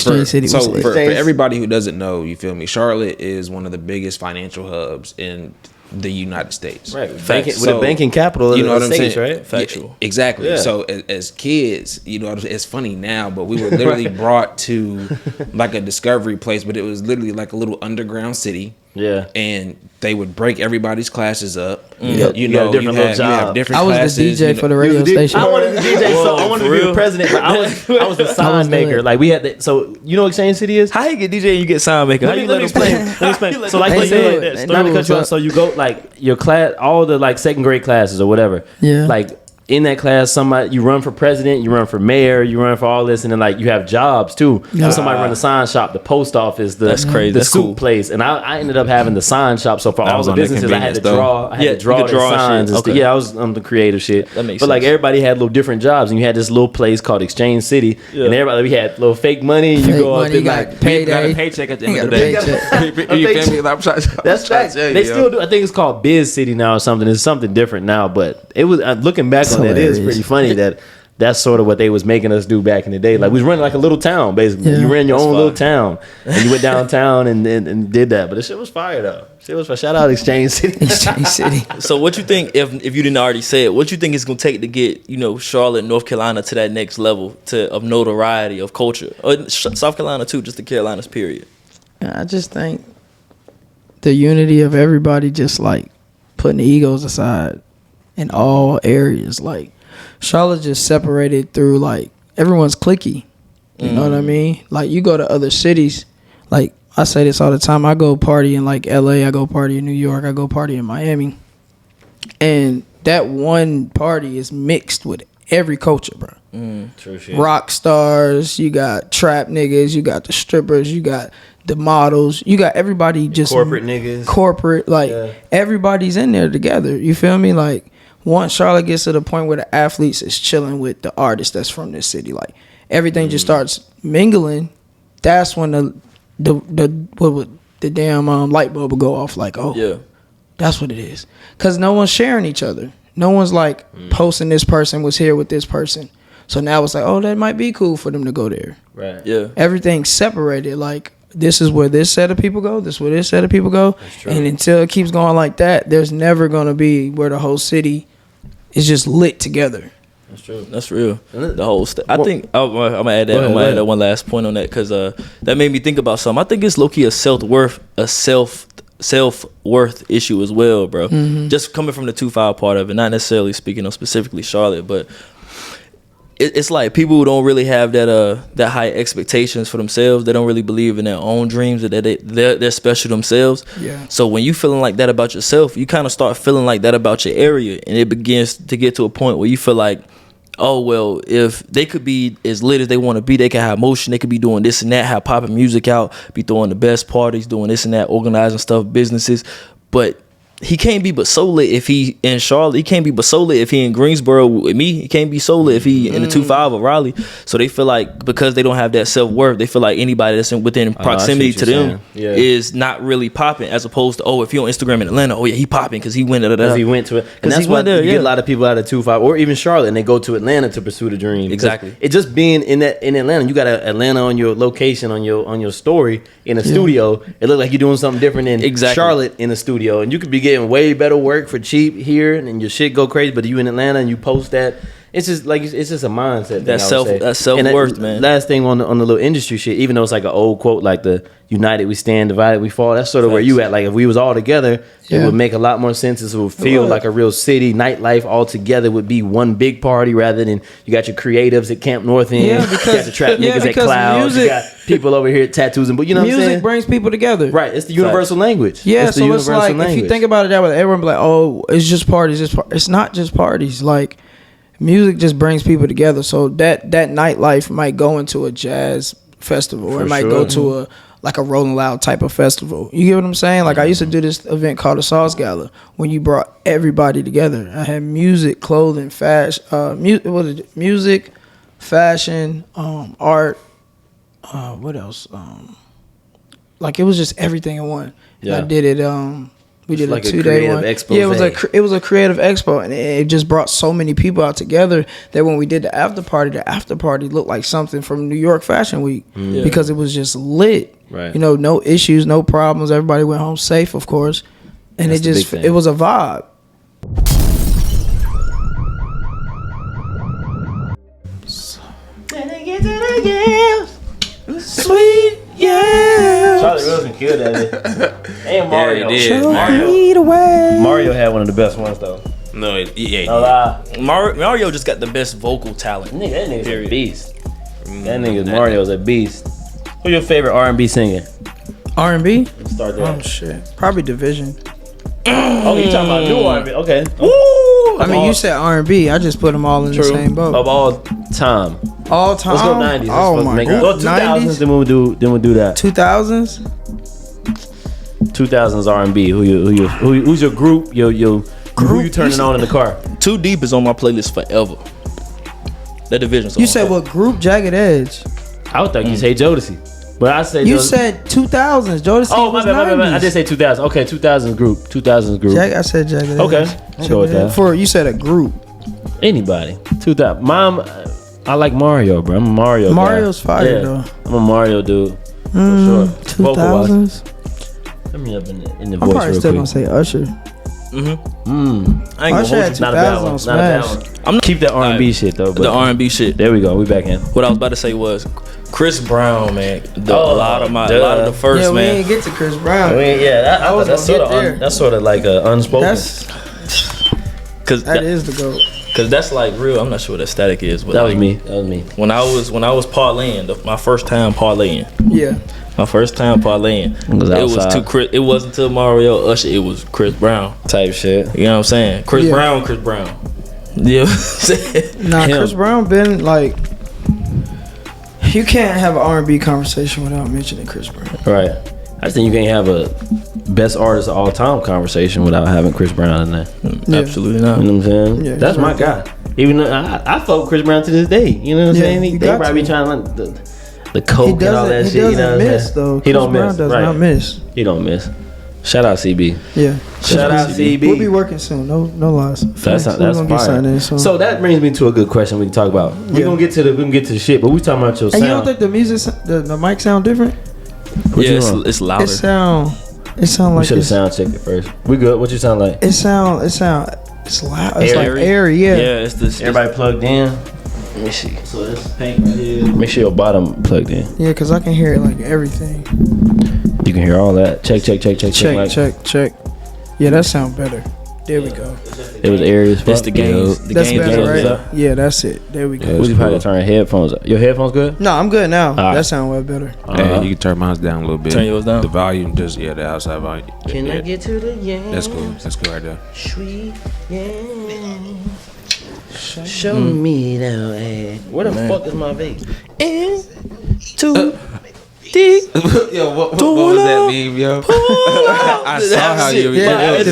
everybody who doesn't know, you feel me? Charlotte is one of the biggest financial hubs in the United States, right? With a banking capital, you know what I'm saying, right? Factual, yeah, exactly. Yeah. So as kids, it's funny now, but we were literally brought to like a Discovery Place, but it was literally like a little underground city. Yeah, and they would break everybody's classes up. You have different classes. I was the DJ for the radio station. I wanted to DJ, so I wanted to be the president. But I was the sign maker. Like we had, so you know, Exchange City is. How you get DJ and you get sign maker? Let me explain. So like you said, not to cut you off. So you go like your class, all the like second grade classes or whatever. Yeah. Like in that class, you run for president, you run for mayor, you run for all this, and then like you have jobs too. Somebody run the sign shop, the post office, that's crazy. The soup place, and I ended up having the sign shop. So for all the businesses, I had to draw signs. And yeah, I was on the creative shit. That makes sense. But like everybody had little different jobs, and you had this little place called Exchange City, and everybody we had little fake money. You go up and like payday, got a paycheck at the end of the day. That's right. They still do. I think it's called Biz City now or something. It's something different now, but it was looking back. It is pretty funny that that's sort of what they was making us do back in the day. Like we was running like a little town, basically. You ran your own little town, and you went downtown and did that. But the shit was fire though. Shit was fire. Shout out Exchange City. Exchange City. So what you think, if you didn't already say it, what you think it's gonna take to get Charlotte, North Carolina to that next level of notoriety of culture, or South Carolina too, just the Carolinas period? I just think the unity of everybody, just like putting the egos aside in all areas. Like Charlotte just separated through like everyone's cliquey. You know what I mean? Like you go to other cities, like I say this all the time, I go party in like LA, I go party in New York, I go party in Miami, and that one party is mixed with every culture, bro. True shit. Rock stars, you got trap niggas, you got the strippers, you got the models, you got everybody, just corporate niggas, everybody's in there together. You feel me? Like once Charlotte gets to the point where the athletes is chilling with the artists that's from this city, like everything just starts mingling. That's when the damn light bulb will go off. Like, that's what it is. Because no one's sharing each other. No one's like posting this person was here with this person. So now it's like, oh, that might be cool for them to go there. Right. Yeah. Everything's separated. Like this is where this set of people go. This is where this set of people go. That's true. And until it keeps going like that, there's never gonna be where the whole city is just lit together. That's true. That's real. The whole I think I'm gonna add that. I'm gonna add that one last point on that because that made me think about something. I think it's low key a self-worth issue as well, bro. Just coming from the 2-5 part of it, not necessarily speaking of specifically Charlotte, but it's like people who don't really have that high expectations for themselves. They don't really believe in their own dreams, that they're special themselves. Yeah. So when you feeling like that about yourself, you kind of start feeling like that about your area, and it begins to get to a point where you feel like, oh well, if they could be as lit as they want to be, they can have motion, they could be doing this and that, have popping music out, be throwing the best parties, doing this and that, organizing stuff, businesses, but he can't be but so lit if he in Charlotte. He can't be but so lit if he in Greensboro with me. He can't be so lit if he in the 2-5 of Raleigh. So they feel like because they don't have that self-worth, they feel like anybody that's within proximity to them is not really popping, as opposed to, oh, if you're on Instagram in Atlanta, oh yeah, he popping because he went to because he went to it. And that's why you get a lot of people out of 2-5 or even Charlotte, and they go to Atlanta to pursue the dream. Exactly. It just being in Atlanta, you got Atlanta on your location, on your story in a studio. It look like you're doing something different than Charlotte in a studio, and you could be getting way better work for cheap here, and your shit go crazy. But you in Atlanta and you post that, it's just like it's just a mindset. That's self-worth, man. Last thing on the little industry shit, even though it's like an old quote, like the "United we stand, divided we fall." That's sort of where you at. Like if we was all together, it would make a lot more sense. It would feel like a real city. Nightlife all together would be one big party rather than you got your creatives at Camp North End, you got the trap niggas at Cloud, you got people over here at Tattoos and, but you know what I'm saying? Music brings people together. Right, it's the universal language. Yeah, so it's like if you think about it that way, everyone be like, oh, it's just parties. It's not just parties. Like music just brings people together. So that nightlife might go into a jazz festival, or it might go to a Rolling Loud type of festival. You get what I'm saying? Like I used to do this event called the Sauce Gala, when you brought everybody together. I had music, clothing, fashion, music, fashion, art. What else? Like it was just everything in one. Yeah. I did it. We did like a 2-day one. Expose. Yeah, it was a creative expo, and it just brought so many people out together that when we did the after party looked like something from New York Fashion Week because it was just lit. Right. You know, no issues, no problems. Everybody went home safe, of course, and it was a vibe. Sweet, yeah. Charlie Wilson killed that shit. And Mario. Yeah, he did. Mario had one of the best ones though. No, Mario just got the best vocal talent. That nigga's a beast. That nigga Mario's a beast. Who's your favorite R&B singer? R&B? Start there. Oh shit, probably Division. Oh, you talking about new R&B? Okay. Woo! I mean, you said R&B. I just put them all in the same boat. Of all time. All time. Let's go 90s. Oh my god. 2000s. Then we'll do that. 2000s. 2000s R&B. Who's your group? Who you turning on in the car? Too Deep is on my playlist forever. That Division song. You said what group? Jagged Edge. I would think you say Jodeci. But I say you said 2000s. Jodeci. Oh, my bad. I did say 2000. Okay, 2000s group. 2000s group. I said Jagged Edge. Okay, I'll go with that. You said a group. Anybody. 2000. Mom, I like Mario, bro. I'm a Mario guy. Mario's fire though. I'm a Mario dude. For sure. 2000s. Let me up in the I'm voice probably real still quick. gonna say Usher. I ain't gonna Usher had 2000 Not a bad one. I'm keep that R&B shit though. But the R&B shit. There we go. We back in. What I was about to say was Chris Brown, man. A lot of the first, man. Man. We ain't get to Chris Brown. That's sort of like a unspoken. That is the GOAT. Cause that's like real. I'm not sure what that static is, but that was me. When I was parlaying, my first time parlaying. Yeah. My first time parlaying. It wasn't until Mario Usher. It was Chris Brown type shit. You know what I'm saying? Chris Brown. Yeah. Chris Brown been like. You can't have an R&B conversation without mentioning Chris Brown. Right. I think you can't have a best artist of all time conversation without having Chris Brown in there. Yeah. Absolutely not. You know what I'm saying? That's my guy. Even though I fuck with Chris Brown to this day. You know what I'm saying? They probably be trying to the coke and all that shit. He doesn't miss though. He don't miss. Does not miss. He don't miss. Shout out CB. Yeah. Shout out CB. We'll be working soon. No lies. That's fire. So that brings me to a good question we can talk about. We're gonna get to the shit, but we talking about your sound. And you don't think the music, the mic sound different? It's louder. It sound like. We should have sound checked it first. We good? What you sound like? It sound. It's loud. It's like airy. Yeah. Yeah. It's this. Everybody plugged in. Let me see. So this paint right here. Make sure your bottom plugged in. Yeah, cause I can hear it like everything. You can hear all that. Check. Check. Yeah, that sound better. There we go. It was airy as fuck. That's the games. The that's games better, right? right? Yeah, that's it. There we go. We can probably turn headphones up. Your headphones good? No, I'm good now. Right. That sounds way better. Hey, you can turn mine down a little bit. Turn yours down. The volume, just the outside volume. Can I get to the yams? That's cool. That's cool right there. Sweet yams. Show me that way. Where the fuck is my vape? Yo, what was that meme, yo? I saw how you. That's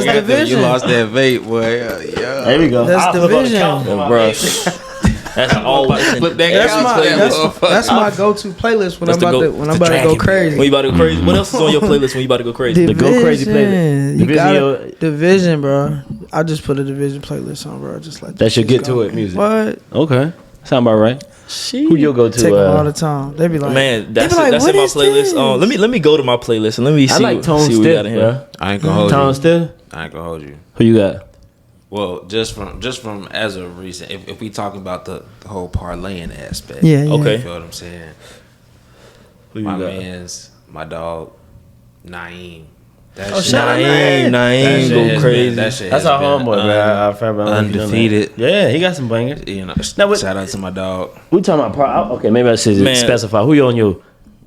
division. You lost that vape, boy. Yeah. There we go. That's division, bro. That's always. That's my go-to playlist when I'm about to go crazy. When you about to go crazy, what else is on your playlist when you about to go crazy? The go crazy playlist. You got Division, bro. I just put a Division playlist on, bro. Just like that should get to it music. What? Okay, sound about right. Who you go to? Take them all the time. They be like, man, that's in my playlist. Let me go to my playlist and let me see. I like Tone see what we got in here. I ain't gonna hold Tone you. Still? I ain't gonna hold you. Who you got? Well, just from as of recent, if we talking about the whole parlaying aspect, yeah. Okay. You feel what I'm saying? Who you My got? man's my dog, Naeem. Naeem go crazy. That's our homeboy, man. Undefeated. Yeah, he got some bangers. You know, Now, shout out to my dog. We talking about okay, maybe I should specify who you on your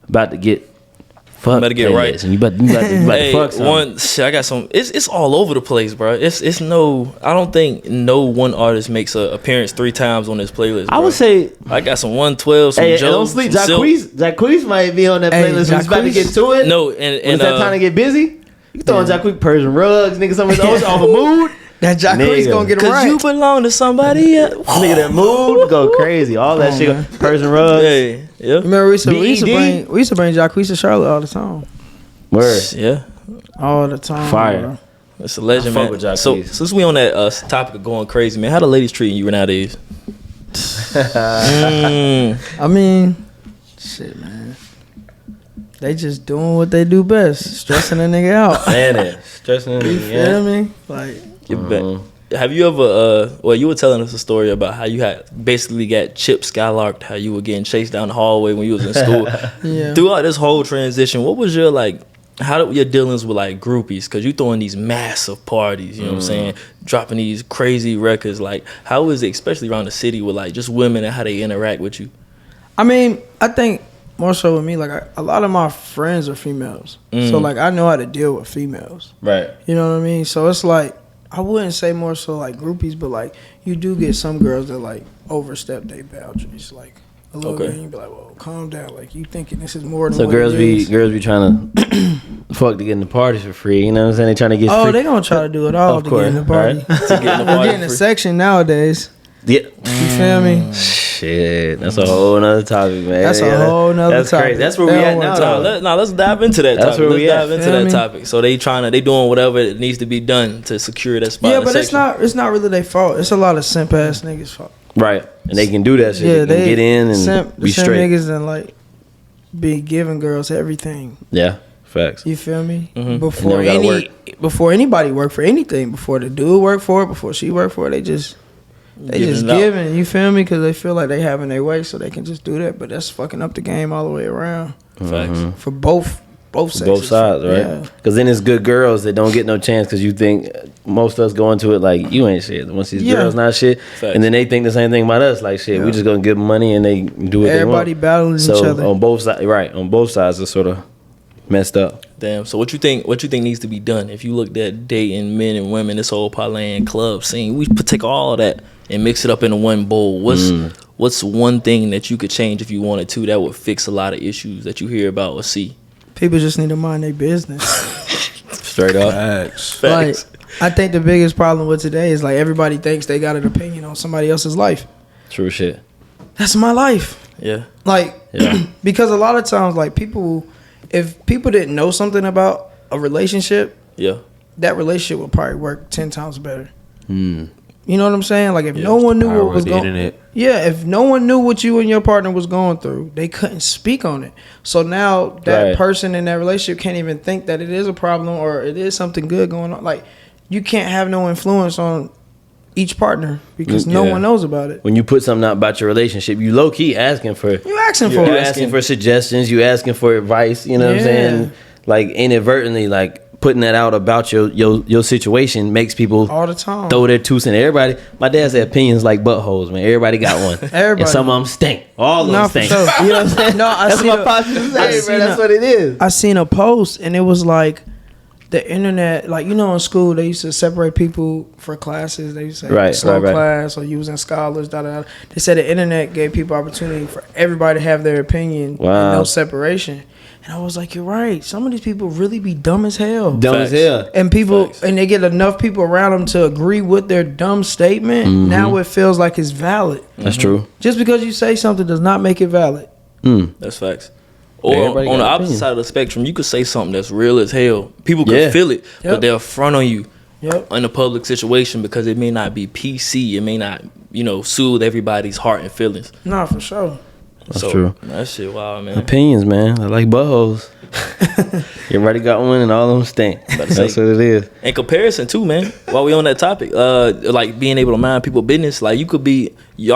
about to get fucked. Better get right. And you about to fuck something. I got some. It's all over the place, bro. It's no. I don't think no one artist makes an appearance 3 times on this playlist. Bro. I would say I got some 112, some hey, Joe. Don't sleep. Jacquees might be on that playlist. He's about to get to it. No, and it's that time to get busy. You throwing Jacquees Persian rugs, nigga. Some of those off a mood. That Jacquees gonna get it right. Cause you belong to somebody else. Nigga, that mood go crazy. All that shit. Man. Persian rugs. Hey, yeah. Remember we used to bring Jacquees to Charlotte all the time. Word. Yeah. All the time. Fire. Bro. It's a legend, fuck man. with Jacquees. So since we on that topic of going crazy, man, how the ladies treating you nowadays? I mean, shit, man. They just doing what they do best, stressing a nigga out. Man, stressing a You nigga. feel me? Like, Have you ever well, you were telling us a story about how you had basically got Chip Skylarked, how you were getting chased down the hallway when you was in school. yeah. Throughout this whole transition, what was your how did your dealings with like groupies? Cause you throwing these massive parties, you know what I'm saying? Dropping these crazy records. Like, how is it, especially around the city, with like just women and how they interact with you? I mean, I think more so with me, like a lot of my friends are females, so like I know how to deal with females. Right. You know what I mean? So it's like I wouldn't say more so like groupies, but like you do get some girls that like overstep their boundaries, like a little bit. And you be like, "Whoa, calm down!" Like you thinking this is more than. So what girls it be is. trying to fuck to get in the parties for free. You know what I'm saying? They trying to get. Oh, they gonna try to do it all to get in the party. Right? To get in the They're party getting a section nowadays. Yeah. You feel me? Shit, that's a whole nother topic, man. That's a whole nother that's topic. Crazy. That's where we at now. Let's dive into that. That's topic. where let's we dive at. into that topic. So they doing whatever it needs to be done to secure that spot. Yeah, in the but section. it's not really their fault. It's a lot of simp ass niggas' fault. Right, and they can do that shit. Yeah, they can get in and be simp straight. niggas and like be giving girls everything. Yeah, facts. You feel me? Mm-hmm. Before anybody work for anything, before the dude work for it, before she work for it, they just giving. You feel me? Because they feel like they having their way, so they can just do that. But that's fucking up the game all the way around. Facts. For both sexes. Both sides, right? Because then it's good girls that don't get no chance because you think most of us go into it like you ain't shit. Once these girls not shit, Facts. and then they think the same thing about us. Like shit, we just gonna give them money and they do what Everybody they want. battling each other. So on both sides, right? On both sides, it's sort of messed up. Damn. So what you think needs to be done? If you looked at dating men and women, this whole parlaying club scene, we take all of that and mix it up into one bowl. What's one thing that you could change if you wanted to that would fix a lot of issues that you hear about or see? People just need to mind their business. Straight up. Facts. Like, I think the biggest problem with today is like everybody thinks they got an opinion on somebody else's life. True shit. That's my life. Yeah. Like, because a lot of times, like if people didn't know something about a relationship, that relationship would probably work 10 times better. You know what I'm saying? Like if no one knew what was going on. Yeah, if no one knew what you and your partner was going through, they couldn't speak on it. So now that person in that relationship can't even think that it is a problem or it is something good going on. Like you can't have no influence on each partner because no one knows about it. When you put something out about your relationship, you low key asking for asking for suggestions, you asking for advice, you know what I'm saying? Like inadvertently like putting that out about your situation makes people all the time throw their 2 cents. Everybody, my dad said opinions like buttholes, man. Everybody got one. Everybody. And some of them stink. All of them stink. Sure. You know what I'm saying? No, that's what my pops used to say, man. That's what it is. I seen a post and it was like the internet, like, you know, in school they used to separate people for classes. They used to say slow class or using scholars. They said the internet gave people opportunity for everybody to have their opinion. Wow. And no separation. And I was like, you're right. Some of these people really be dumb as hell. Dumb as hell. And people, and they get enough people around them to agree with their dumb statement. Now it feels like it's valid. That's true. Just because you say something does not make it valid. That's facts. Or on the opposite side of the spectrum, you could say something that's real as hell. People can feel it, but they'll front on you in a public situation because it may not be PC. It may not, soothe everybody's heart and feelings. Nah, for sure. That's true. That shit wild, man. Opinions, man. I like buttholes. Everybody got one and all of them stink. That's what it is. In comparison too, man, while we on that topic, like being able to mind people's business, like y'all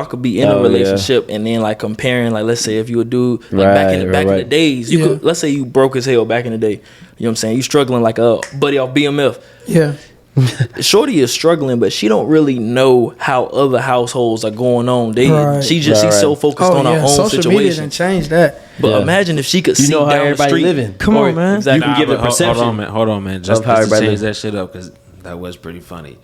could be in a relationship and then like comparing, like let's say if you a dude like back in the days, you could, let's say you broke as hell back in the day. You know what I'm saying? You struggling like a buddy off BMF. Yeah. Shorty is struggling, but she don't really know how other households are going on. She's so focused on her own social situation. Media didn't change that. But imagine if she could see how down everybody the street. living. Come on, man. Exactly. You can give a perception. Hold on, man. Just to change that shit up because that was pretty funny.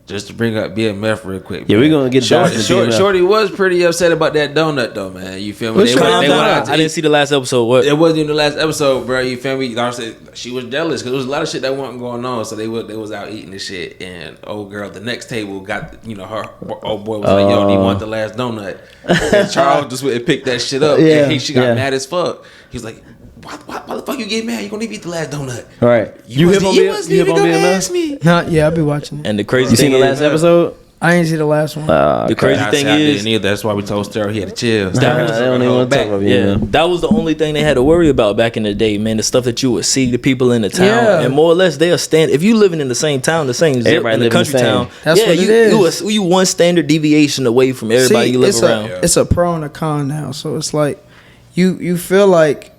Just to bring up BMF real quick. Yeah, we're gonna get Shorty was pretty upset about that donut though, man. You feel me? I didn't see the last episode. What? It wasn't even the last episod, bro. You feel me? Like I said, she was jealous because there was a lot of shit that wasn't going on. So they was out eating this shit, and old girl at the next table got her old boy was like, "Yo, do you want the last donut?" And Charles just went and picked that shit up. And she got mad as fuck. He was like, Why the fuck you get mad? You gonna eat the last donut? All right. You wasn't even gonna ask me. I'll be watching it. And the crazy you thing seen the last episode? I ain't see the last one. The crazy thing is, that's why we told STERL he had to chill. That was the only thing they had to worry about back in the day, man. The stuff that you would see, the people in the town, and more or less they'll stand. If you living in the same town, the same zip in the country town, that's what it is. You one standard deviation away from everybody you live around. It's a pro and a con now, so it's like you feel like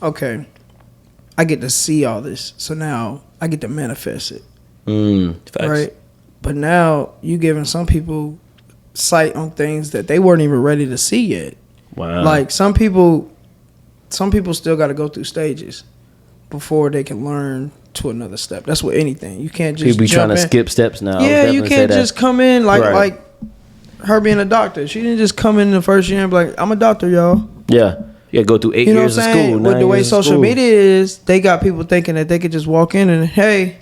okay, I get to see all this, so now I get to manifest it. Right? But now you giving some people sight on things that they weren't even ready to see yet. Wow. Like some people still got to go through stages before they can learn to another step. That's with anything. You can't just people be trying to skip steps now. Yeah, you can't just come in like her being a doctor. She didn't just come in the first year and be like, "I'm a doctor, y'all." Yeah. You gotta go through 8 years of school. With the way social media is, they got people thinking that they could just walk in and, hey.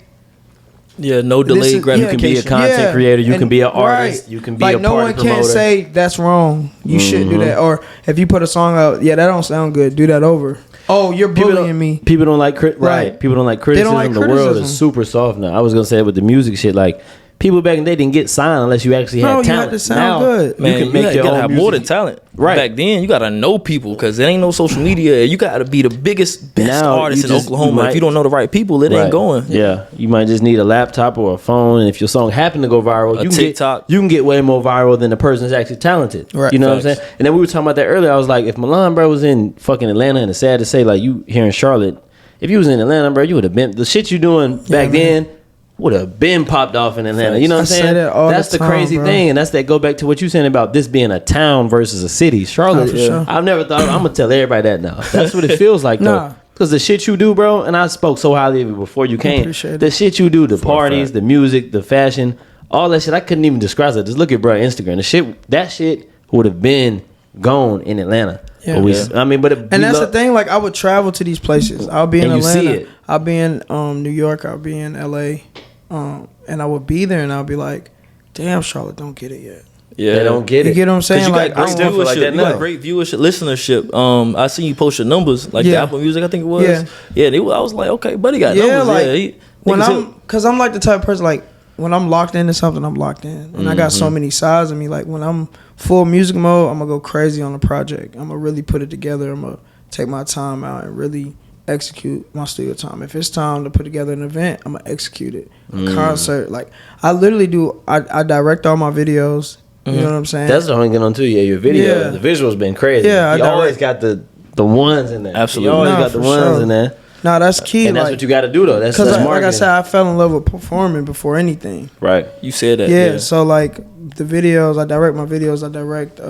Yeah, no delayed gratification. You can be a content creator. You can be an artist. You can be a party promoter. No one can say that's wrong. You shouldn't do that. Or if you put a song out, that don't sound good. Do that over. Oh, you're bullying me. People don't like right. People don't like criticism. The world is super soft now. I was gonna say with the music shit, like people back in the day didn't get signed unless you actually had talent. You had to sound good. Man, you can make you gotta have more than talent. Right. Back then, you gotta know people because there ain't no social media. You gotta be the best artist in Oklahoma. If you don't know the right people, it ain't going. Yeah, you might just need a laptop or a phone, and if your song happen to go viral, you can get way more viral than the person that's actually talented. Right. You know what I'm saying? And then we were talking about that earlier. I was like, if Milan, bro, was in fucking Atlanta, and it's sad to say, like you here in Charlotte, if you was in Atlanta, bro, you would have been the shit you doing back then. Would have been popped off in Atlanta. You know what I'm saying? That's the crazy thing. And that's that go back to what you saying about this being a town versus a city. Charlotte, I've never thought, I'm going to tell everybody that now. That's what it feels like, though. Because the shit you do, bro, and I spoke so highly of you before you came. The shit you do, the parties, the music, the fashion, all that shit, I couldn't even describe it. Just look at bro Instagram. That shit would have been gone in Atlanta. Yeah. And that's the thing. Like I would travel to these places. I'll be in Atlanta. I'll be in New York. I'll be in LA. And I would be there, and I'll be like, "Damn, Charlotte don't get it yet." Yeah, they don't get it. You get what I'm saying? Like, I don't feel like that. You got great viewership, listenership. I seen you post your numbers, like the Apple Music, I think it was. Yeah. I was like, okay, buddy got numbers. Because I'm like the type of person, like when I'm locked into something, I'm locked in, and I got so many sides of me. Like when I'm full music mode, I'm gonna go crazy on the project. I'm gonna really put it together. I'm gonna take my time out and really execute my studio time. If it's time to put together an event, I'm gonna execute it. A concert, like I literally do. I direct all my videos. You know what I'm saying? That's the only thing on too. Yeah, your video, the visuals been crazy. Yeah, you always got the ones in there. Absolutely, you always got the ones in there. Nah, that's key. And that's what you got to do though. That's marketing. Like I said, I fell in love with performing before anything. Right. You said that. Yeah. So like the videos, I direct my videos. I direct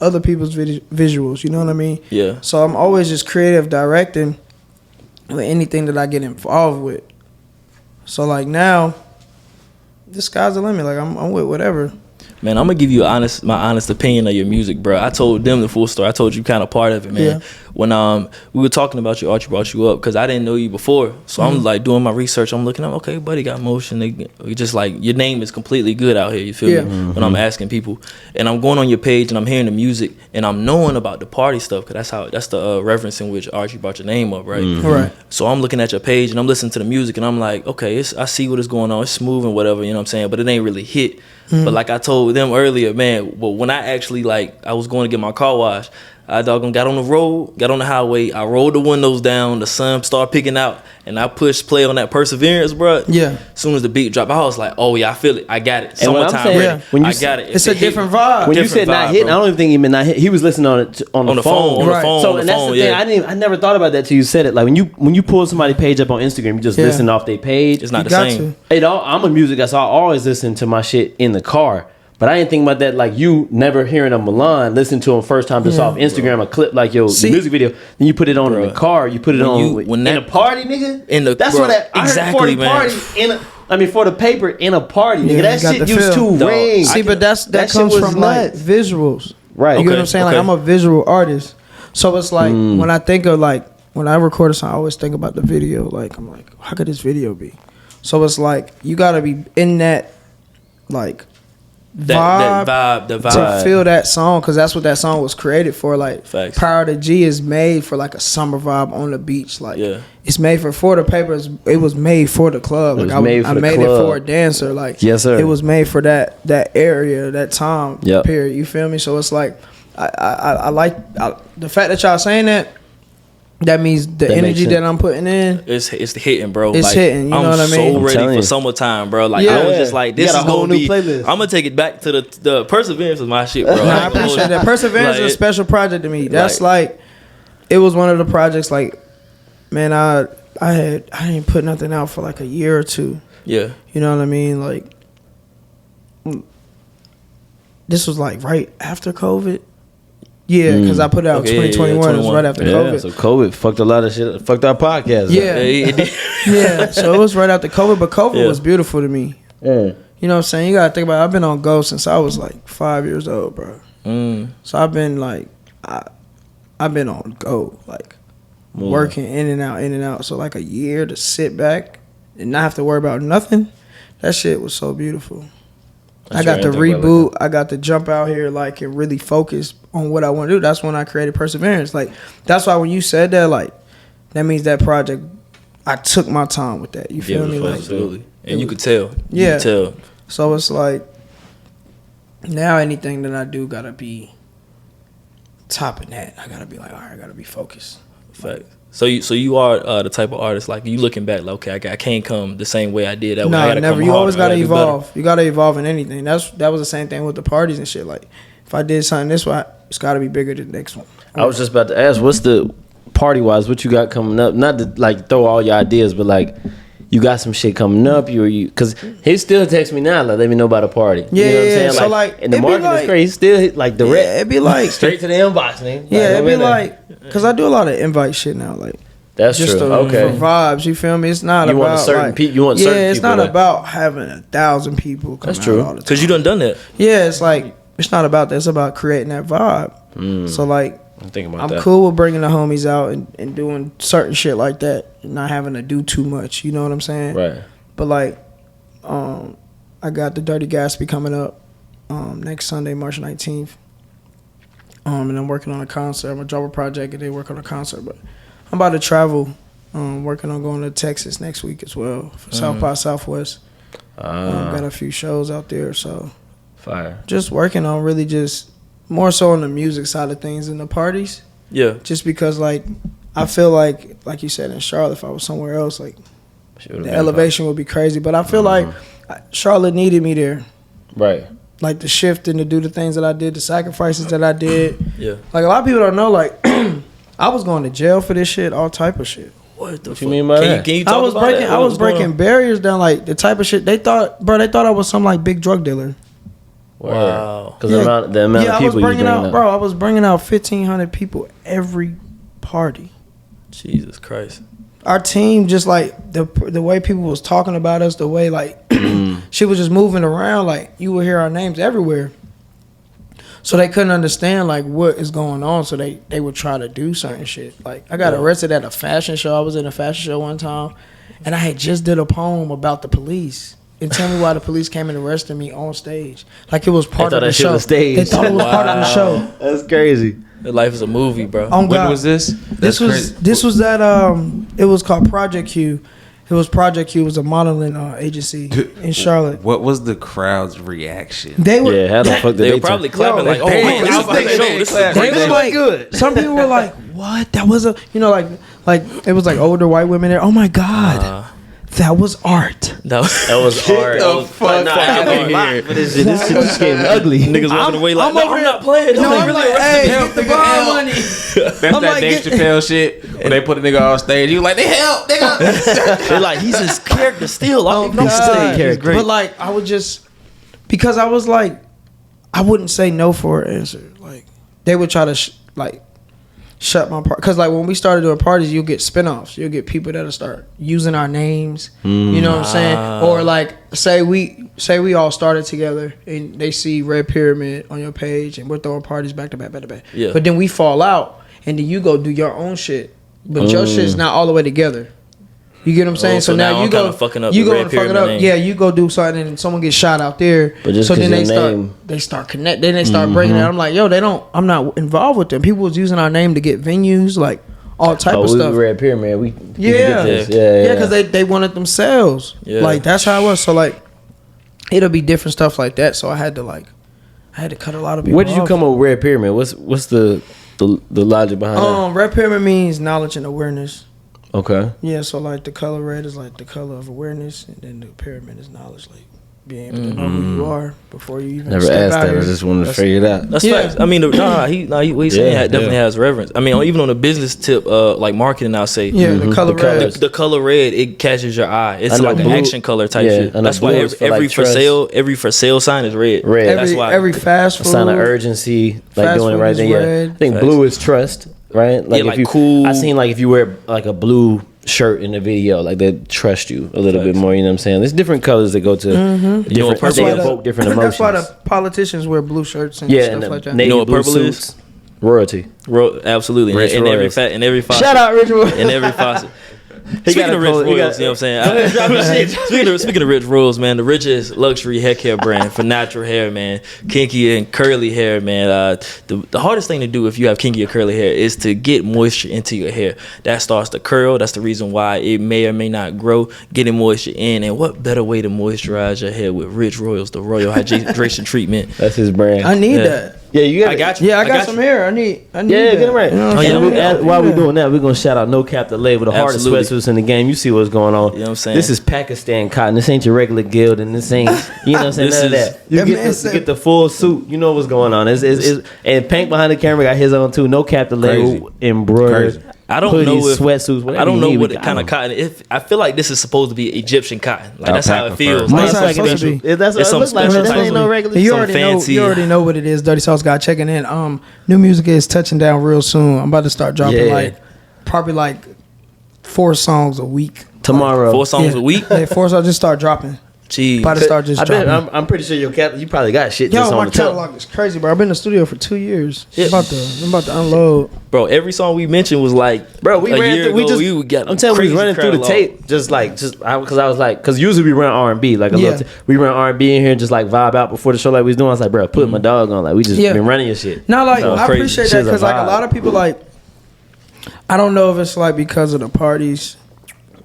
other people's visuals. You know what I mean? Yeah. So I'm always just creative directing with anything that I get involved with. So like now, the sky's the limit. Like I'm with whatever. Man, I'm gonna give you my honest opinion of your music, bro. I told them the full story. I told you kind of part of it, man. Yeah. When we were talking about you, Archie brought you up because I didn't know you before. So I'm like doing my research. I'm looking up, okay, buddy got motion. They just like your name is completely good out here. You feel me? When I'm asking people, and I'm going on your page and I'm hearing the music and I'm knowing about the party stuff because that's the reference in which Archie brought your name up, right? Right. So I'm looking at your page and I'm listening to the music and I'm like, okay, I see what is going on. It's smooth and whatever, you know what I'm saying? But it ain't really hit. But like I told them earlier, man, well, when I actually I was going to get my car washed, I doggone got on the road, got on the highway, I rolled the windows down, the sun started picking out, and I pushed play on that Perseverance, bro. Yeah. As soon as the beat dropped, I was like, oh yeah, I feel it, I got it. Summertime ready. When you, I got it. It's a different vibe. When you said not hitting, I don't even think he meant not hit. He was listening on the phone. On the phone. So and that's the thing. I never thought about that till you said it. Like when you pull somebody's page up on Instagram, you just listen off their page. It's not the same. I'm a music guy, so I always listen to my shit in the car. But I didn't think about that. Like you never hearing a Milan, listen to him first time just off Instagram, a clip like the music video. Then you put it on in the car. You put it in a party, nigga. That's what I heard 40 party for the paper in a party, nigga. That shit used to ring. See, but that comes from like visuals, right? You know what I'm saying? Like I'm a visual artist, so it's like when I think of like when I record a song, I always think about the video. Like I'm like, how could this video be? So it's like you gotta be in that like. The vibe to feel that song, because that's what that song was created for. Like Facts. Power to G is made for like a summer vibe on the beach. Like it's made for the papers. It was made for the club. Like I made it for a dancer. Like yes, sir. It was made for that area, that time period. You feel me? So it's like I like the fact that y'all saying that. That means the energy that I'm putting in. It's hitting, bro. It's hitting. You know what I mean? I'm so ready for summertime, bro. Like I was just like, this is gonna be. Playlist. I'm gonna take it back to the Perseverance is my shit, bro. I appreciate that. Perseverance is a special project to me. That's like, it was one of the projects. Like, man, I didn't put nothing out for like a year or two. Yeah. You know what I mean? Like, this was like right after COVID. Yeah, because I put it out 2021. It was right after COVID. So COVID fucked a lot of shit. Fucked our podcast. Yeah. Yeah. So it was right after COVID, but COVID was beautiful to me. Yeah. You know what I'm saying? You got to think about it. I've been on go since I was like 5 years old, bro. So I've been like, I've been on go, like working in and out. So like a year to sit back and not have to worry about nothing, that shit was so beautiful. I got to reboot. I got to jump out here like and really focus on what I want to do. That's when I created Perseverance. Like that's why when you said that, like that means that project, I took my time with that. You feel me? Like, absolutely. And you could tell. You could tell. So it's like now anything that I do gotta be topping that. I gotta be like, all right, I gotta be focused. Fact. So you are the type of artist, like you looking back, like, okay, I can't come the same way I did. That no, never. You always gotta evolve. You gotta evolve in anything. That was the same thing with the parties and shit. Like, if I did something this way, it's gotta be bigger than the next one. I was just about to ask, what's the party wise? What you got coming up? Not to like throw all your ideas, but like, you got some shit coming up. Because he still texts me now, like, let me know about a party. Yeah, you know what I'm saying? So like, and the market is crazy. Still like direct. Yeah, it'd be like straight to the inbox, man. Yeah, it'd be like, because I do a lot of invite shit now, like. That's just true. For vibes, you feel me? It's not you about want certain like, people. You want certain people. Yeah, it's not about having 1,000 people. Come That's true. Because you done that. Yeah, it's like it's not about that. It's about creating that vibe. So like, I'm cool with bringing the homies out and doing certain shit like that, and not having to do too much. You know what I'm saying? Right. But like, I got the Dirty Gatsby coming up next Sunday, March 19th. And I'm working on a concert. I'm a drop a project and they work on a concert, but. I'm about to travel. Working on going to Texas next week as well for South by Southwest. Got a few shows out there, so fire. Just working on really just more so on the music side of things than the parties. Yeah. Just because like I feel like you said in Charlotte, if I was somewhere else, like the elevation would be crazy. But I feel like Charlotte needed me there. Right. Like the shift and to do the things that I did, the sacrifices that I did. Yeah. Like a lot of people don't know, like. I was going to jail for this shit, all type of shit. What? What you mean by that? Can you talk about that? I was breaking barriers down, like the type of shit they thought I was some like big drug dealer. Wow. Because the amount of people I was bringing out 1,500 people every party. Jesus Christ. Our team, just like the way people was talking about us, the way like shit was just moving around, like you would hear our names everywhere. So they couldn't understand like what is going on. So they would try to do certain shit. Like I got arrested at a fashion show. I was in a fashion show one time, and I had just did a poem about the police. And tell me why the police came and arrested me on stage. Like it was part of the show. They thought it was part of the show. That's crazy. Life is a movie, bro. When was this? This was that it was called Project Q. It was Project Q. It was a modeling agency in Charlotte. What was the crowd's reaction? They were how the fuck they were probably clapping like, oh man, this is like good. Some people were like, what? That was like it was like older white women there. Oh my God. That was art. That was art. This shit just getting ugly. Niggas walking away like, I'm not playing. No, I'm like, hey, get the bond money. That's that Dave Chappelle shit when they put a nigga on stage. You like, they help, nigga. They're like, he's his character still. But like, I would just, because I was like, I wouldn't say no for an answer. Like, they would try to shut my part, because like when we started doing parties, you'll get spinoffs. You'll get people that'll start using our names. You know what I'm saying? Or like say we all started together and they see Red Pyramid on your page and we're throwing parties back to back. Yeah. But then we fall out and then you go do your own shit, but your shit's not all the way together. You get what I'm saying? So now you go fucking up. You go and fuck it up. Yeah, you go do something and someone gets shot out there. But just so then they start connect. Then they start breaking it. I'm like, yo, I'm not involved with them. People was using our name to get venues, like all type of stuff. Red Pyramid. We yeah, because they wanted themselves. Yeah. Like that's how it was. So like, it'll be different stuff like that. So I had to cut a lot of people. Where did you off. come up with Red Pyramid? What's the logic behind that? Red Pyramid means knowledge and awareness. Okay. Yeah, so like the color red is like the color of awareness, and then the pyramid is knowledge, like being able to know who you are before you even never step asked out that. here. I just wanted to figure it out. That's facts. I mean, what he's saying definitely has reverence. I mean, even on the business tip, like marketing, I'll say, the color red. The color red, it catches your eye. It's like an action color type shit. That's why every for sale sign is red. That's why every fast food, a sign of urgency, like doing it right there. Yeah, I think blue is trust, right? Like if you cool. I seen like if you wear like a blue shirt in the video, like they trust you a little bit more. You know what I'm saying? There's different colors that go to different. They evoke different emotions. That's why the politicians wear blue shirts and stuff like that. You know what purple is? Royalty. Absolutely. In every faucet. Shout out Rich Royals. In every faucet. Speaking of Rich Royals, you know what I'm saying? Speaking of Rich Royals, man, the richest luxury hair care brand for natural hair, man. Kinky and curly hair, man. The hardest thing to do if you have kinky or curly hair is to get moisture into your hair. That starts to curl. That's the reason why it may or may not grow. Getting moisture in. And what better way to moisturize your hair with Rich Royals, the Royal Hydration Treatment. That's his brand. I need that. Yeah, you got. I got you. Yeah, I got some hair. I need. Yeah, get it right. While we're doing that, we're gonna shout out No Cap the Label, the hardest sweatsuits in the game. You see what's going on. You know what I'm saying? This is Pakistan cotton. This ain't your regular guild, and this ain't. You know what I'm saying? None of that. You get the full suit. You know what's going on. It's and Pank behind the camera got his own too. No Cap the Label embroidered. I don't know if sweatsuits. I don't know what kind of cotton. If I feel like this is supposed to be Egyptian cotton, like that's how it feels. That's how it's supposed to be. That's what it looks like. That ain't no regular. You already know what it is. Dirty Sauce guy checking in. New music is touching down real soon. I'm about to start dropping probably 4 songs a week tomorrow. 4 songs a week. Yeah, 4 songs. Just start dropping. Gee, about to start just dropping. I'm pretty sure your you probably got shit. Yo, just on my the top. catalog is crazy, bro. I've been in the studio for 2 years. I'm about to unload. Bro, every song we mentioned was like, bro, we ran through. We got. I'm telling you, we was running through the tape, because usually we run R&B, like we run R&B in here, and just like vibe out before the show, like we was doing. I was like, bro, put my dog on, like we just been running your shit. No, like I appreciate that because like a lot of people like, I don't know if it's like because of the parties.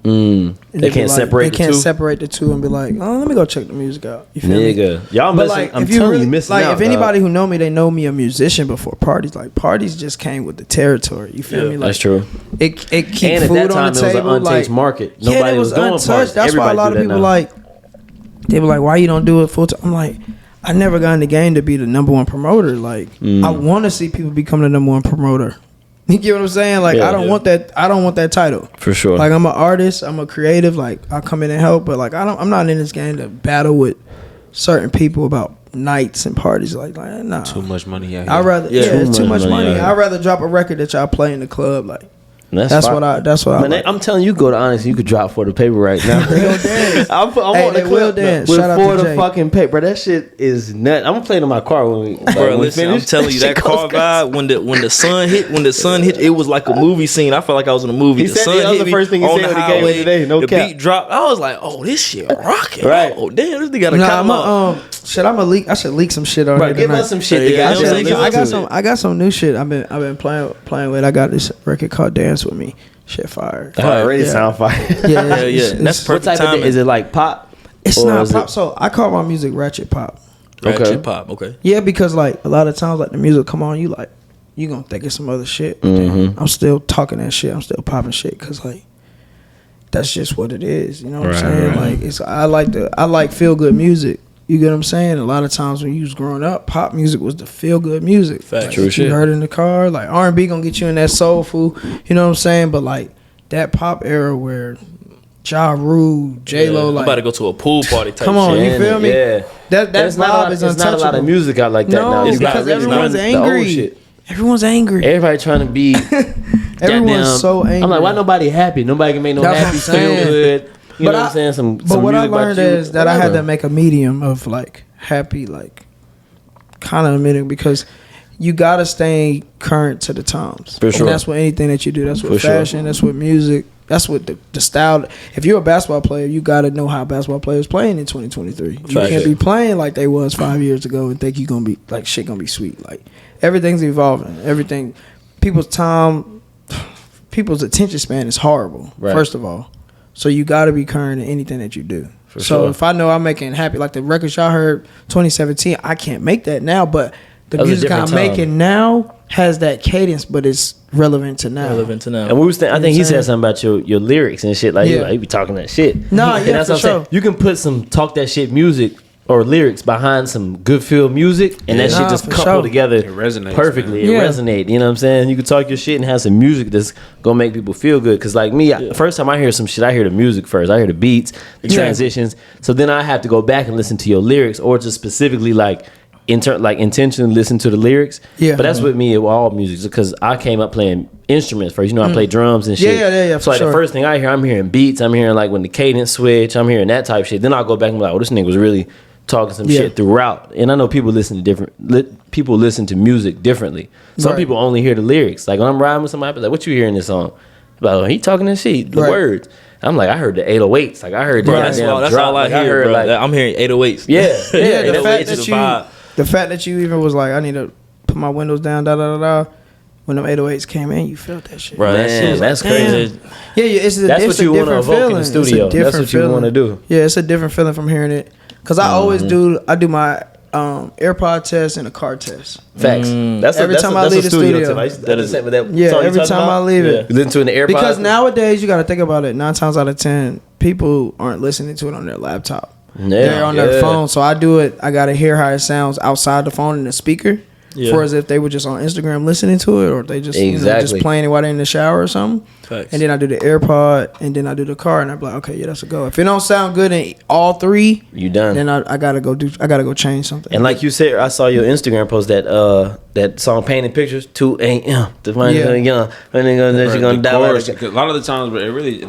They can't separate. They can't separate the two and be like, oh, let me go check the music out. You feel me? Y'all missing. Like, I'm telling you, missing out. If anybody who know me, they know me a musician before parties. Like parties just came with the territory. You feel me? Like, that's true. It keep food on the table. It was an untaxed market. Nobody was doing untouched. That's why a lot of people they were like, why you don't do it full time? I'm like, I never got in the game to be the number one promoter. Like I want to see people become the number one promoter. You get what I'm saying? Like, I don't want that. I don't want that title. For sure. Like, I'm an artist. I'm a creative. Like, I'll come in and help. But, like, I'm not in this game to battle with certain people about nights and parties. Like nah. Too much money out here. I'd rather, it's too much money. I'd rather drop a record that y'all play in the club. Like, that's what I like. I'm telling you, go to Honest, you could drop for the paper right now. They gonna dance. I'm on the clip dance. with Shout out for to the Jay. fucking paper. That shit is nuts. I'm gonna play it in my car when we. Bro, listen, I'm telling you, that car vibe when the sun hit, it was like a movie scene. I felt like I was in a movie. The sun hit the the first thing he said when he came in today. No the cap. beat dropped. I was like, oh, this shit rocking. Right. Oh, damn, this nigga got a come leak. I should leak some shit on Bro, here give tonight. us some shit. I got some new shit. I've been playing with. I got this record called Dance With Me. Shit fire. Already sound fire. Yeah. That's perfect. What type of is it like pop? It's not pop. So I call my music ratchet pop. Ratchet pop. Okay. Yeah, because like a lot of times, like the music come on, you gonna think it's some other shit. I'm still talking that shit. I'm still popping shit because like that's just what it is. You know what I'm saying? Right. Like I like feel good music. You get what I'm saying? A lot of times when you was growing up, pop music was the feel good music. Fact. Like, you heard in the car, like R&B gonna get you in that soulful. You know what I'm saying? But like that pop era where Ja Rule, J-Lo, like I'm about to go to a pool party type come on, shit. you feel me? Yeah. That vibe is untouchable. There's not a lot of music out like that now. No, because everyone's angry. Everyone's angry. Everybody trying to be. Everyone's so angry. I'm like, why nobody happy? Nobody can make no happy feel good. You know what I'm saying? But what I learned is that I had to make a medium of like happy, like kind of a medium, because you gotta stay current to the times. For sure. And that's what anything that you do. That's what fashion. That's what music. That's what the style. If you're a basketball player, you gotta know how basketball players playing in 2023. You can't be playing like they was 5 years ago and think you gonna be like shit gonna be sweet. Like everything's evolving. Everything. People's attention span is horrible. Right. First of all. So you got to be current in anything that you do. So if I know I'm making happy, like the records y'all heard 2017, I can't make that now, but the music I'm making now has that cadence, but it's relevant to now. And we was I think he said something about your lyrics and shit. Like, he be talking that shit. No, yeah, that's for what I'm saying. You can put some talk that shit music or lyrics behind some good feel music, and that shit just coupled together. It resonates perfectly. It resonates. You know what I'm saying? You can talk your shit and have some music that's gonna make people feel good. Cause like me, first time I hear some shit, I hear the music first. I hear the beats, the transitions. So then I have to go back and listen to your lyrics, or just specifically like intentionally listen to the lyrics. Yeah. But that's with me with all music, because I came up playing instruments first. You know, I play drums and shit. Yeah. So like the first thing I hear, I'm hearing beats. I'm hearing like when the cadence switch. I'm hearing that type of shit. Then I'll go back and be like, oh, this nigga was really talking some shit throughout. And I know people listen to music differently. Some people only hear the lyrics. Like when I'm riding with somebody, I be like, what you hear in this song? Like, oh, he talking this shit, the words. I'm like, I heard the 808s. Like I heard that's all I hear, bro. I'm hearing 808s. Yeah. The fact that you even was like, I need to put my windows down, when them 808s came in, you felt that shit. Right, that's crazy. Yeah, that's what you want to evoke in the studio. That's what you want to do. Yeah, it's a different feeling from hearing it. Cause I always do my AirPod test and a car test. Facts. Every time I leave the studio. Every time I leave it. Listen to an AirPod. Because nowadays you got to think about it. 9 times out of 10, people aren't listening to it on their laptop. They're on their phone. So I do it. I got to hear how it sounds outside the phone in the speaker. For as if they were just on Instagram listening to it, or if they just just playing it while they're in the shower or something. Facts. And then I do the AirPod, and then I do the car, and I'm like, okay, that's a go. If it don't sound good in all three, you done. Then I gotta go change something. And like you said, I saw your Instagram post that song Painting Pictures 2 a.m. to find young. And then you're gonna die. A lot of the times, but it really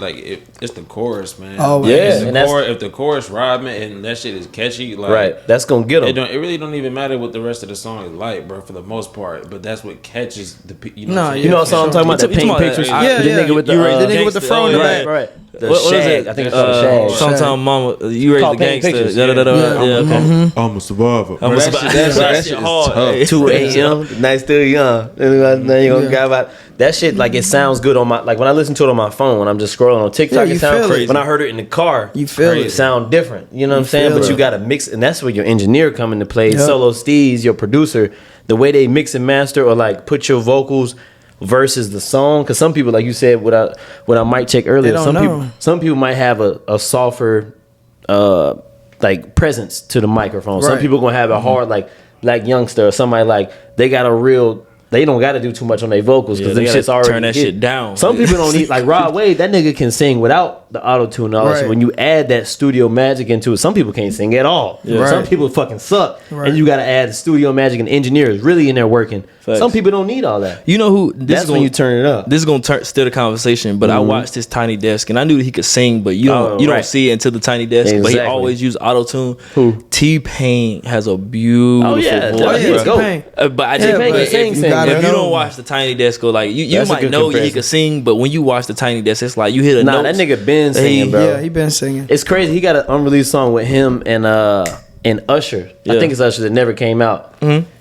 it's the chorus, man. Oh yeah, if the chorus ride, man, and that shit is catchy, like that's gonna get them. It really don't even matter what the rest of the song is like, bro, for the most part. But that's what catches the you know what song I'm talking about? The Painting Pictures. The nigga with the fro in the back. Right. The Shag. I think it's called Shag. Sometime mama, you raised the gangster. I'm a survivor. That shit hard. 2 a.m. Night still young. Then you gonna grab out that shit. Like it sounds good on my, like when I listen to it on my phone when I'm just scrolling on TikTok. It sounds crazy. When I heard it in the car, you feel it sound different. You know what I'm saying? But you gotta mix, and that's where your engineer come into play. Solo Steez, your producer, the way they mix and master or like put your vocals versus the song, because some people, like you said, what I might check earlier, some people might have a softer like presence to the microphone. Some people gonna have a hard like youngster or somebody like they got a real they don't got to do too much on their vocals because them shit's already turn that shit down. Some people don't need, like Rod Wave, that nigga can sing without the auto tune. So when you add that studio magic into it, some people can't sing at all. Some people fucking suck, and you got to add the studio magic and engineers really in there working. Facts. Some people don't need all that. You know who? That's when you turn it up. This is gonna steer the conversation. But I watched his Tiny Desk, and I knew that he could sing, but you don't see it until the Tiny Desk. But he always used auto tune. Who? T-Pain has a beautiful voice. But if you don't watch the Tiny Desk, like you might know he could sing, but when you watch the Tiny Desk, it's like you hit a note. That nigga been singing, bro. Yeah, he been singing. It's crazy. He got an unreleased song with him and Usher. I think it's Usher that never came out.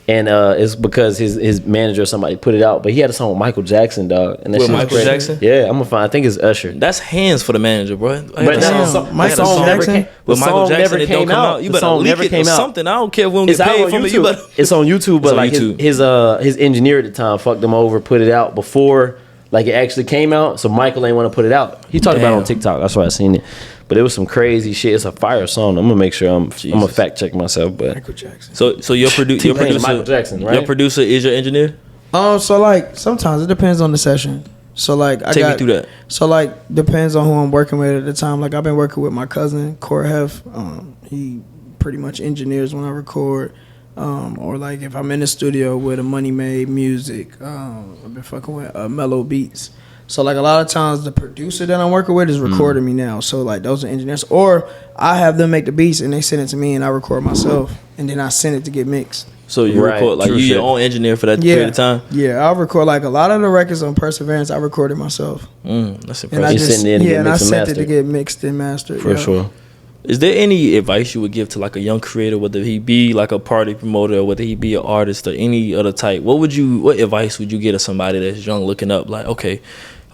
And it's because his manager or somebody put it out. But he had a song with Michael Jackson, dog. And with Michael Jackson? Yeah, I'm gonna find. I think it's Usher. That's hands for the manager, bro. But the song never came. With Michael Jackson, it don't come out. You better leak it or something. I don't care if we don't get paid from it. It's on YouTube, but like his engineer at the time fucked him over, put it out before like it actually came out. So Michael ain't want to put it out. He talked about it on TikTok. That's why I seen it. But it was some crazy shit. It's a fire song. I'm gonna make sure I'm gonna fact check myself. But Michael Jackson. So your producer, Michael Jackson, right? Your producer is your engineer. So like sometimes it depends on the session. So like take me through that. So like depends on who I'm working with at the time. Like I've been working with my cousin Core Hef. He pretty much engineers when I record. Or like if I'm in the studio with a Money Made Music. I've been fucking with Mellow Beats. So like a lot of times the producer that I'm working with is recording me now. So like those are engineers. Or I have them make the beats and they send it to me and I record myself and then I send it to get mixed. So you record like you your own engineer for that period of time? Yeah, I'll record like a lot of the records on Perseverance. I recorded myself. That's impressive. And I just and I sent it to get mixed and mastered. For sure. Is there any advice you would give to like a young creator, whether he be like a party promoter or whether he be an artist or any other type? What advice would you give to somebody that's young looking up? Like, okay,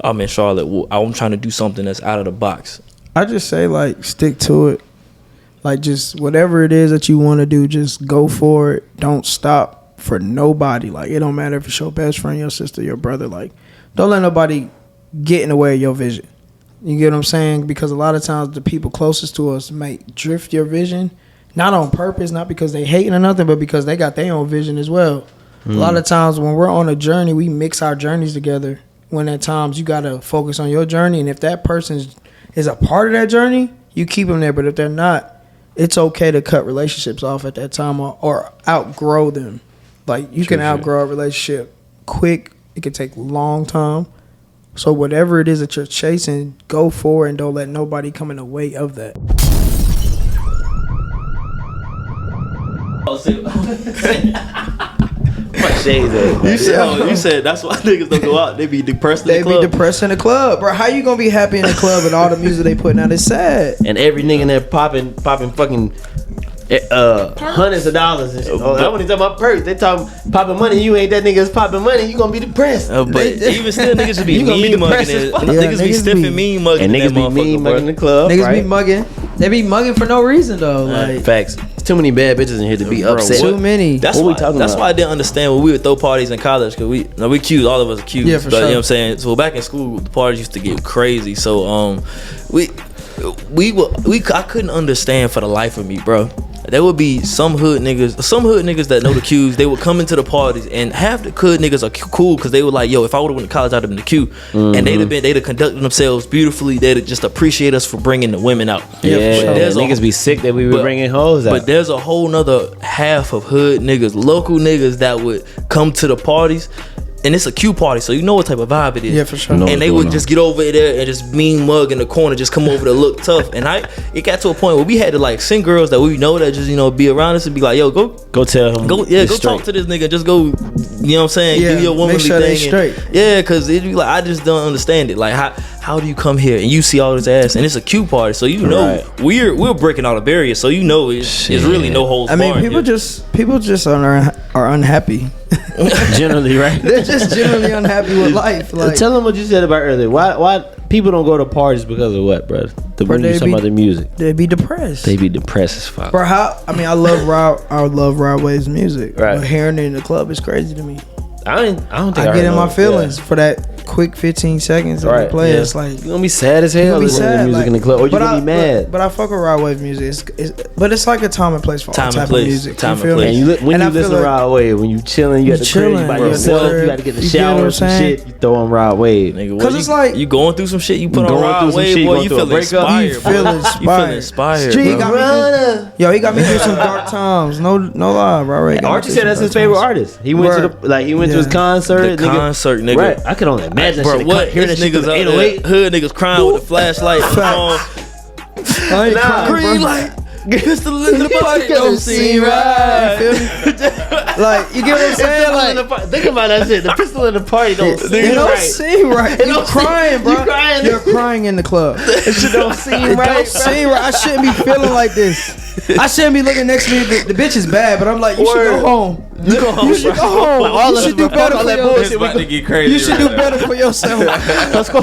I'm in Charlotte. I'm trying to do something that's out of the box. I just say like stick to it. Like just whatever it is that you want to do, just go for it. Don't stop for nobody. Like it don't matter if it's your best friend, your sister, your brother. Like don't let nobody get in the way of your vision. You get what I'm saying? Because a lot of times the people closest to us might drift your vision, not on purpose, not because they hating or nothing, but because they got their own vision as well. A lot of times when we're on a journey, we mix our journeys together. When at times you got to focus on your journey, and if that person is a part of that journey, you keep them there. But if they're not, it's okay to cut relationships off at that time or outgrow them. Like you can outgrow a relationship quick. It can take a long time. So whatever it is that you're chasing, go for it and don't let nobody come in the way of that. You said that's why niggas don't go out. They be depressed in the club. They be depressed in the club. Bro, how you gonna be happy in the club and all the music they putting out is sad? And every nigga in there popping fucking hundreds of dollars and shit. That when they talking about perks, they talking popping money. You ain't that nigga's popping money. You gonna be depressed. But even still, niggas should be mean mugging it. Niggas be stiffing mean mugging. And niggas be mean mugging the club. Niggas be mugging. They be mugging for no reason though. Like facts. There's too many bad bitches in here to be upset. Too many. That's why I didn't understand when we would throw parties in college because we cute. All of us are cute. Yeah, for sure. You know what I'm saying? So back in school, the parties used to get crazy. So I couldn't understand for the life of me, bro. There would be some hood niggas that know the cues. They would come into the parties, and half the hood niggas are cool because they were like, yo, if I would have went to college, I'd have been the Q. And they'd have conducted themselves beautifully. They'd just appreciate us for bringing the women out. Yeah, niggas be sick that we were bringing hoes out. But there's a whole nother half of hood niggas, local niggas that would come to the parties. And it's a Q party, so you know what type of vibe it is. Yeah, for sure. And they would just get over there and just mean mug in the corner, just come over to look tough. And it got to a point where we had to like send girls that we know that just be around us and be like, yo, go tell him, go talk to this nigga, just go, you know what I'm saying, do your womanly thing. They straight. Yeah, because it'd be like I just don't understand it. Like how do you come here and you see all this ass and it's a Q party, so you know we're breaking all the barriers, so you know it's really no holds barred. I mean, people just are unhappy. Generally, right? They're just generally unhappy with life. Like, tell them what you said about earlier. Why people don't go to parties because of what, bro? When you talking about the music, they be depressed. They be depressed as fuck. Bro, I love Rod Wave's music. Right. But hearing it in the club is crazy to me. I don't think I get in my feelings for that. quick 15 seconds that they play. It's like you're gonna be sad as hell listening to music in the club, or you're gonna be mad. But I fuck with ride wave music. But it's like a time and place for all type of music. Time and place. When you listen to ride wave, when you chilling, you at the crib, you by yourself, you got to get in the shower, some shit. You throw on ride wave, because it's like you going through some shit. You put on ride wave, boy. You feel inspired. You feel inspired. He got me through some dark times. No lie, bro. Archie said that's his favorite artist. He went to his concert. Concert, nigga. Right. I could only imagine. Bro, what? Hearing this niggas out there, hood niggas crying with the flashlight. Green light. Pistol in the party don't seem right. Like, you get what I'm saying? Like, think about that shit. The pistol in the party don't seem right. You're crying, bro. You're crying in the club. It shit don't seem right. I shouldn't be feeling like this. I shouldn't be looking next to me. The bitch is bad, but I'm like, you should go home. You should go home. You should do better for yourself. You should do better for yourself. Let's go.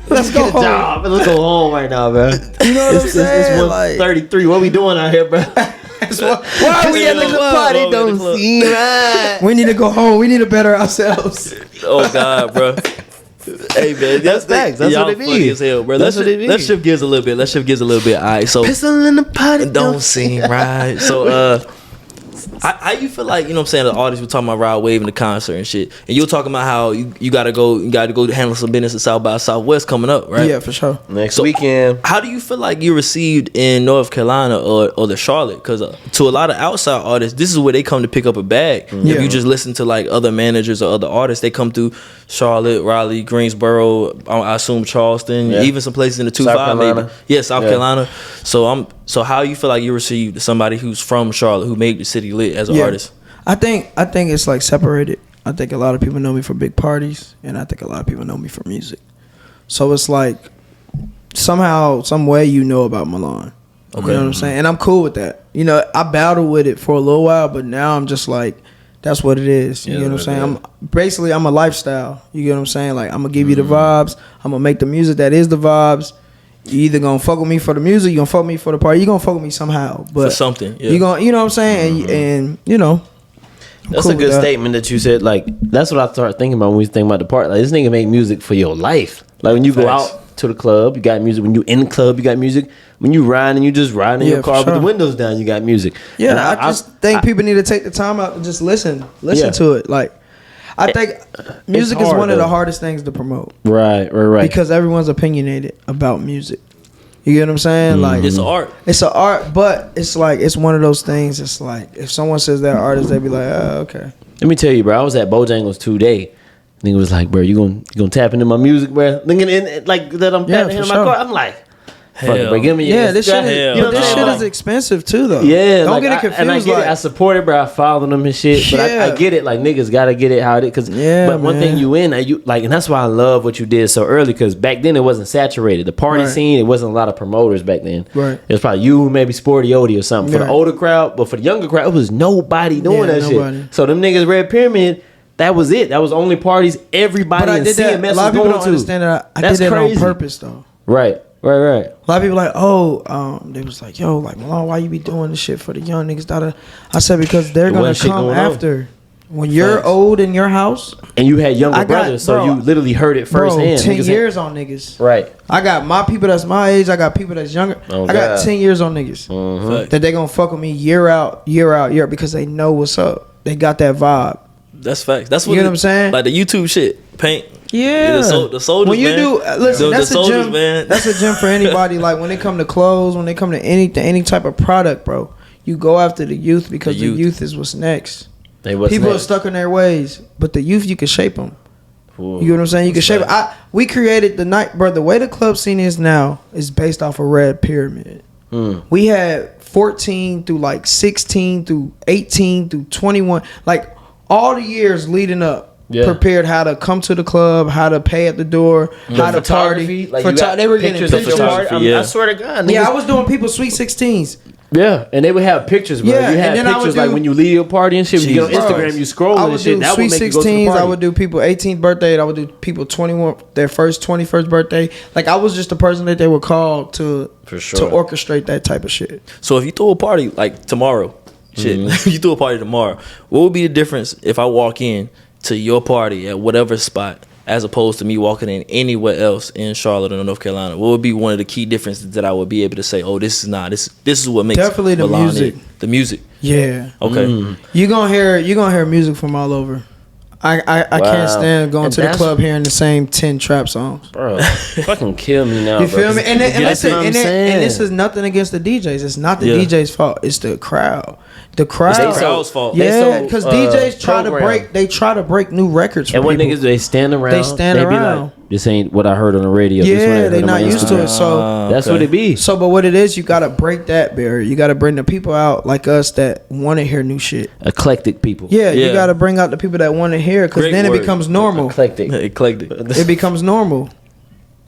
Let's go home. Let's go home right now, bro. You know what I'm saying? It's 1:33. What we doing out here, bro? Why are we at the party? Don't seem right. We need to go home. We need to better ourselves. Oh God, bro. Hey man, that's facts. That's what it is. Funny as hell, bro. Let's shift gears a little bit. All right, so pistol in the party don't seem right. So how you feel like, you know what I'm saying, the artists were talking about ride wave in the concert and shit, and you were talking about how you gotta go handle some business at South by Southwest coming up, right? Yeah, for sure. Next weekend. How do you feel like you received in North Carolina or the Charlotte? Because to a lot of outside artists, this is where they come to pick up a bag. Mm-hmm. If you just listen to like other managers or other artists, they come through Charlotte, Raleigh, Greensboro, I assume Charleston, even some places in the 2-5 maybe. Yeah, South Carolina. So how you feel like you received somebody who's from Charlotte who made the city lit as an artist? I think it's like separated. I think a lot of people know me for big parties, and I think a lot of people know me for music. So it's like somehow, some way you know about Milan. Okay. You know what I'm saying? And I'm cool with that. You know, I battled with it for a little while, but now I'm just like, that's what it is. You know what I'm saying? I'm a lifestyle. You get what I'm saying? Like, I'm going to give you the vibes. I'm going to make the music that is the vibes. You either gonna fuck with me for the music, you gonna fuck with me for the party, you gonna fuck with me somehow. But for something, you gonna, you know what I'm saying? And you know, that's cool a good statement that you said. Like, that's what I started thinking about when we think about the party. Like, this nigga make music for your life. Like, when you go out to the club, you got music. When you in the club, you got music. When you riding, you just riding in your car with the windows down, you got music. Yeah, and I just think people need to take the time out and just listen to it. Like, I think music is one of the hardest things to promote. Right. Because everyone's opinionated about music. You get what I'm saying? Like, it's an art. It's an art, but it's like, it's one of those things. It's like, if someone says they're an artist, they be like, oh, okay. Let me tell you, bro. I was at Bojangles today. Nigga was like, bro, you gonna tap into my music, bro? Nigga, like that I'm tapping into my car. I'm like, fuck it, bro. Give me this shit. This shit is expensive too, though. Yeah, don't get it confused. And I get it. I support it, bro. I follow them and shit. But I get it. Like, niggas gotta get it how it is. Cause but one thing you in, you like, and that's why I love what you did so early. Cause back then it wasn't saturated. The party scene, it wasn't a lot of promoters back then. Right. It was probably you, maybe Sporty Odie or something for the older crowd. But for the younger crowd, it was nobody doing that shit. So them niggas Red Pyramid. That was it. That was only parties everybody in CMS was going to. A lot of people don't understand that. I did that on purpose, though. Right. A lot of people like, they was like, yo, like, Milan, why you be doing this shit for the young niggas? I said, because they're going to come after. When you're old in your house. And you had younger brothers, so you literally heard it firsthand. 10 years on niggas. Right. I got my people that's my age. I got people that's younger. I got 10 years on niggas. That they going to fuck with me year out, because they know what's up. They got that vibe. That's facts. That's what you know what I'm saying. Like the YouTube shit, paint. Yeah, the soldiers. When you do, listen, that's a gym. Man. That's a gym for anybody. Like when they come to clothes, when they come to anything, any type of product, bro. You go after the youth because the youth is what's next. People are stuck in their ways, but the youth, you can shape them. Ooh, you know what I'm saying? You can shape it. We created the night, bro. The way the club scene is now is based off a red pyramid. We had 14 through like 16 through 18 through 21, like. All the years leading up, prepared how to come to the club, how to pay at the door, how to party. Like they were getting pictures. I swear to God. I was doing people's sweet 16s. Yeah, and they would have pictures, bro. You had pictures like when you leave your party and shit. When you get on Instagram, you scrolling and shit. That would make you go to the party. I would do people 18th birthday. I would do people 21, their first 21st birthday. Like, I was just the person that they would call to orchestrate that type of shit. So if you throw a party like tomorrow. You threw a party tomorrow. What would be the difference if I walk in to your party at whatever spot as opposed to me walking in anywhere else in Charlotte or North Carolina? What would be one of the key differences that I would be able to say, oh, this is what makes definitely the Milan music. The music. Yeah. Okay. You gonna hear music from all over. I can't stand going to the club hearing the same 10 trap songs. Bro, fucking kill me now. You feel me? And listen, and this is nothing against the DJs. It's not the DJ's fault. It's the crowd. The crowd's fault. Yeah, because DJs try to break new records. And when niggas they stand around, they be like, this ain't what I heard on the radio. Yeah, they not used to it. So that's what it be. So, but what it is, you gotta break that barrier. You gotta bring the people out like us that want to hear new shit. Eclectic people. Yeah, you gotta bring out the people that want to hear, because then it becomes normal. Eclectic. It becomes normal.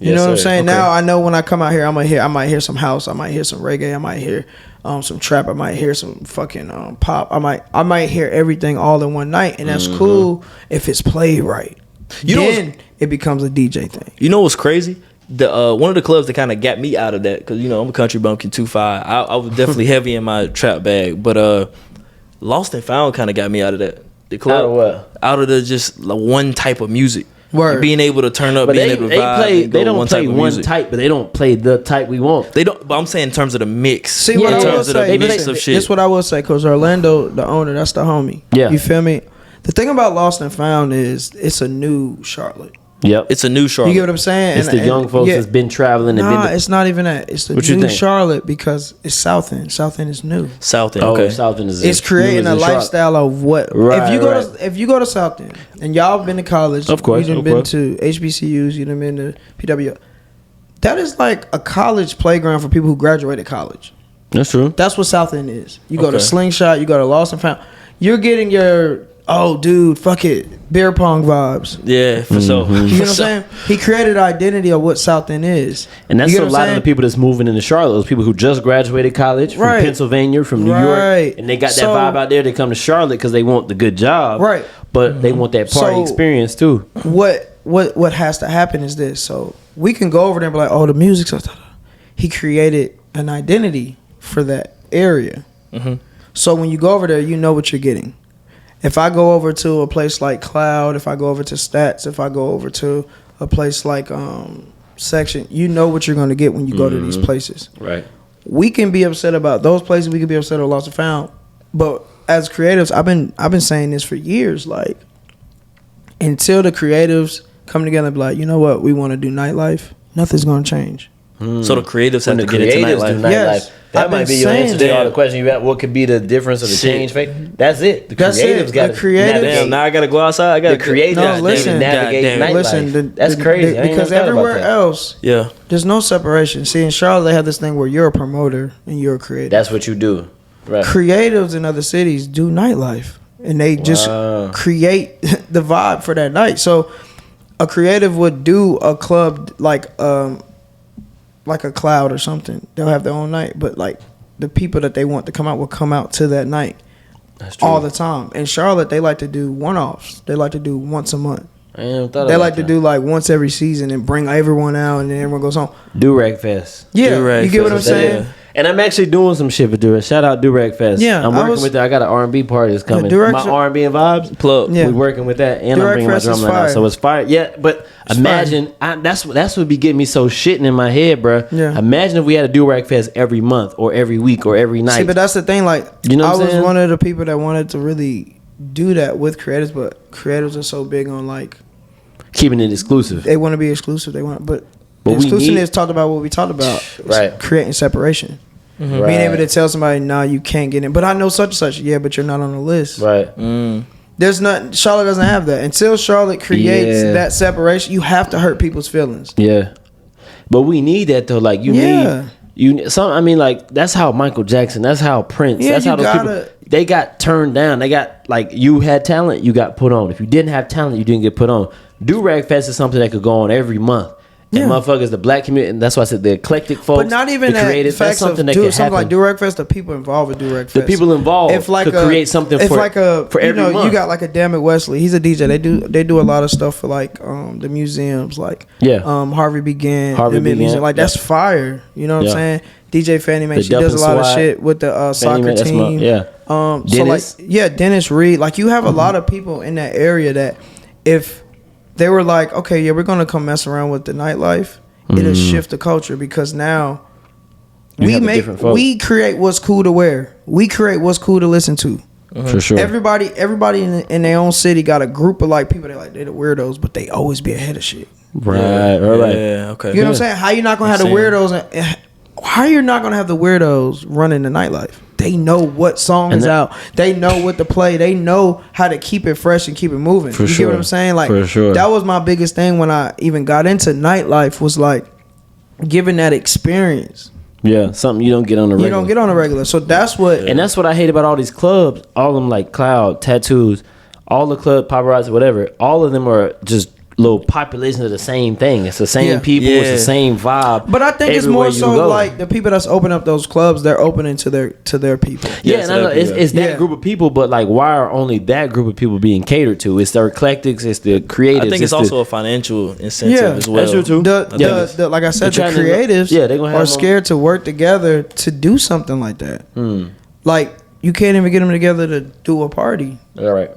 You know what I'm saying? Okay. Now I know when I come out here, I might hear some house, I might hear some reggae, I might hear some trap, I might hear some fucking pop. I might hear everything all in one night, and that's cool if it's played right. Then it becomes a DJ thing. You know what's crazy? The one of the clubs that kind of got me out of that, because I'm a country bumpkin 2-5. I was definitely heavy in my trap bag, but Lost and Found kind of got me out of that. The club, out of what? Out of the just one type of music. Word. Being able to turn up, but being able to vibe. They don't play one type, but they don't play the type we want. They don't. But I'm saying in terms of the mix. See what I will say. That's what I will say. Because Orlando, the owner, that's the homie. Yeah. You feel me? The thing about Lost and Found is it's a new Charlotte. Yep. It's a new Charlotte. You get what I'm saying? It's the young folks that's been traveling. It's not even that. It's the new Charlotte, because it's South End. South End is new. South End, okay. South End is it's creating a lifestyle of what. Right, if you go to South End, and y'all been to college, of course, you've been to HBCUs, you've been to PW. That is like a college playground for people who graduated college. That's true. That's what South End is. You go to Slingshot, you go to Lost and Found. You're getting your fuck it, beer pong vibes. Yeah, for sure. You know what I'm saying? He created an identity of what South End is. And that's a lot of the people that's moving into Charlotte. Those people who just graduated college from Pennsylvania, from New York. And they got that vibe out there. They come to Charlotte because they want the good job. Right. But they want that party experience too. What has to happen is this. So we can go over there and be like, the music's... He created an identity for that area. Mm-hmm. So when you go over there, you know what you're getting. If I go over to a place like Cloud, if I go over to Stats, if I go over to a place like Section, you know what you're going to get when you go to these places. Right. We can be upset about those places. We can be upset about Lost and Found. But as creatives, I've been saying this for years. Like, until the creatives come together and be like, you know what, we want to do nightlife, nothing's going to change. So the creatives have to get into nightlife. Yes. That might be your answer to all the questions you have. What could be the difference of the change? That's it. The creatives got to navigate. Now I got to go outside. I got to create. No, listen. Navigate nightlife. Listen, that's crazy. Because everywhere else, yeah, there's no separation. See, in Charlotte, they have this thing where you're a promoter and you're a creator. That's what you do. Right. Creatives in other cities do nightlife, and they just create the vibe for that night. So a creative would do a club like a Cloud or something. They'll have their own night, but like the people that they want to come out will come out to that night. That's true. All the time. In Charlotte, they like to do one-offs. They like to do once a month. They like to do like once every season and bring everyone out, and then everyone goes home. Durag Fest. Yeah, you get what I'm saying? And I'm actually doing some shit for Durag. Shout out Durag Fest. Yeah, I'm working with that. I got an R&B party that's coming. My R&B and vibes plug. Yeah. We're working with that, and I'm bringing my drum line out. So it's fire. Yeah, but imagine that's what be getting me so shitting in my head, bro. Yeah. Imagine if we had a Durag Fest every month or every week or every night. See, but that's the thing. Like, you know, I was one of the people that wanted to really do that with creators, but creators are so big on like keeping it exclusive. They want to be exclusive. But exclusiveness talked about what we talked about. Right. Creating separation. Mm-hmm. Right. Being able to tell somebody, nah, you can't get in. But I know such and such. Yeah, but you're not on the list. Right. There's not. Charlotte doesn't have that. Until Charlotte creates that separation, you have to hurt people's feelings. Yeah. But we need that though. Like I mean, like that's how Michael Jackson. That's how Prince. Yeah, that's how those people. They got turned down. They got like you had talent, you got put on. If you didn't have talent, you didn't get put on. Durag Fest is something that could go on every month. And motherfuckers, the black community, and that's why I said the eclectic folks, but not even the creative. That's something that can happen. Something like Durag Fest, the people involved with Durag Fest, the people involved, could create something for every month. You got like a Damn It Wesley. He's a DJ. They do a lot of stuff for like the museums, like Harvey Began, Music. Like that's fire. You know what I'm saying? DJ Fannie Mae, she does a lot of shit with the soccer team. Dennis. So like Dennis Reed. Like you have a lot of people in that area that if they were like, okay, yeah, we're gonna come mess around with the nightlife. It'll shift the culture because now we create what's cool to wear. We create what's cool to listen to. For sure. Everybody in their own city got a group of like people that like they're the weirdos, but they always be ahead of shit. Right. Yeah. Okay. You know what I'm saying? How you not gonna have the weirdos? How you not gonna have the weirdos running the nightlife? They know what song is out. They know what to play. They know how to keep it fresh and keep it moving. You get what I'm saying? Like, that was my biggest thing when I even got into nightlife was like giving that experience. Yeah, something you don't get on the regular. You don't get on the regular. So that's what... And that's what I hate about all these clubs. All of them like Cloud, Tattoos, all the club, paparazzi, whatever. All of them are just little populations of the same thing. It's the same people. It's the same vibe. But I think it's more so like the people that's open up those clubs, they're opening to their people. Yeah, and I know it's that group of people, but like, why are only that group of people being catered to? It's the eclectics, it's the creatives. I think it's also a financial incentive as well. That's true too. Like I said, the creatives are scared to work together to do something like that. Like, you can't even get them together to do a party. All right.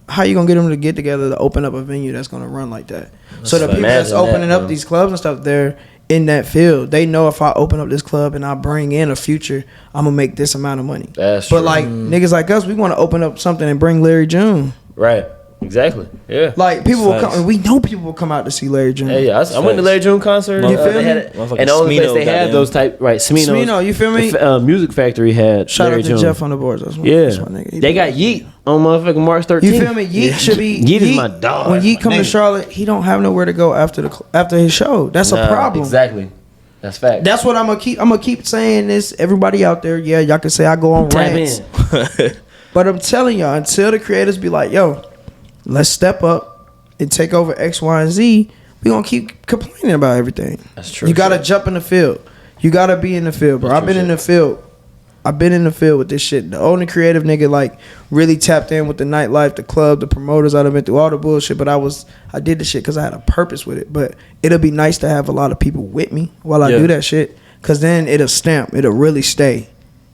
How you gonna get them to get together to open up a venue that's gonna run like that? So the people that's opening up these clubs and stuff, they're in that field. They know if I open up this club and I bring in a future, I'm gonna make this amount of money. That's true. But like niggas like us, we want to open up something and bring Larry June. Right. Exactly. Yeah. Like people will come. We know people will come out to see Larry June. Yeah. I went to Larry June concert. You feel me? And the only place they had those type Smino. You feel me? Music Factory had Shout Larry out to June. Jeff on the boards. That's my nigga. They got Yeet on motherfucking March 13th. You feel me? Yeet should be. Yeet is my dog. When Yeet come to Charlotte, he don't have nowhere to go after his show. That's a problem. Exactly. That's fact. That's what I'm gonna keep saying this. Everybody out there, yeah, y'all can say I go on rants. But I'm telling y'all, until the creators be like, yo, let's step up and take over X, Y, and Z, we gonna keep complaining about everything. That's true. You gotta jump in the field. You gotta be in the field, bro. I've been in the field. I've been in the field with this shit. The only creative nigga like really tapped in with the nightlife, the club, the promoters. I've been through all the bullshit, but I did the shit because I had a purpose with it. But it'll be nice to have a lot of people with me while I do that shit, because then it'll stamp. It'll really stay.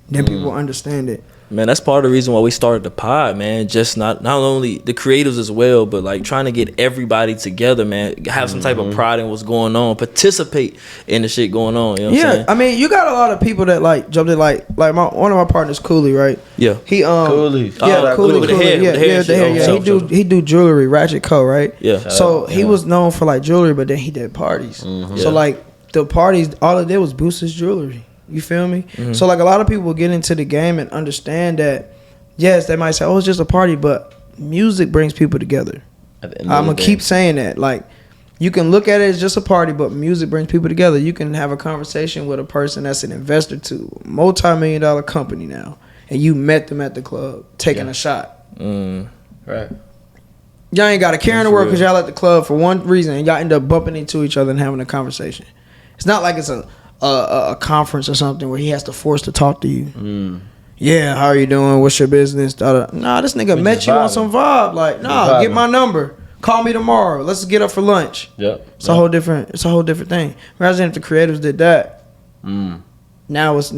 Then people understand it. Man, that's part of the reason why we started the pod, man. Just not only the creatives as well, but like trying to get everybody together, man. Have some type of pride in what's going on. Participate in the shit going on. You know what I'm saying? I mean, you got a lot of people that like jumped in, like one of my partners, Cooley, right? Yeah. He Cooley. Cooley with the hair. He do jewelry, Ratchet Co, right? Yeah. So he was known for like jewelry, but then he did parties. So like the parties, all it did was boost his jewelry. You feel me? So like a lot of people get into the game and understand that, yes, they might say, oh, it's just a party, but music brings people together. I'm gonna keep saying that. Like, you can look at it as just a party, but music brings people together. You can have a conversation with a person that's an investor to a multi-million-dollar company now, and you met them at the club taking a shot. Right. Y'all ain't got a care in the world because y'all at the club for one reason, and y'all end up bumping into each other and having a conversation. It's not like it's a conference or something where he has to force to talk to you. Yeah, how are you doing? What's your business? Nah, this nigga met you on some vibe. Like, nah, get my number. Call me tomorrow. Let's get up for lunch. Yep. It's a whole different thing. Imagine if the creatives did that. Now it's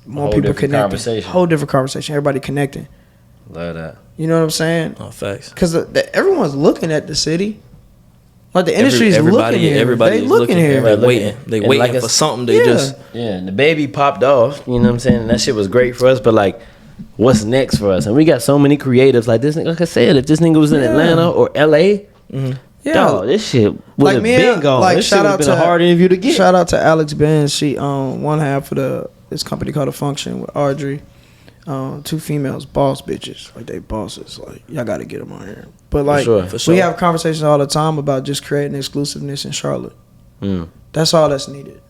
more people connecting. Whole different conversation. Everybody connecting. Love that. You know what I'm saying? Oh, facts. Because everyone's looking at the city. Like the industry's looking here. Everybody looking here. They waiting. They waiting like for something. They just and the baby popped off. You know what I'm saying? And that shit was great for us. But like, what's next for us? And we got so many creatives like this. Like I said, if this nigga was in Atlanta or LA, dog, this shit would have been gone. Like, this shit would have been a hard interview to get. Shout out to Alex Benz. She one half of this company called The Function with Audrey. Two females, boss bitches, like they bosses. Like, y'all got to get them on here. But like, for sure. We have conversations all the time about just creating exclusiveness in Charlotte. That's all that's needed.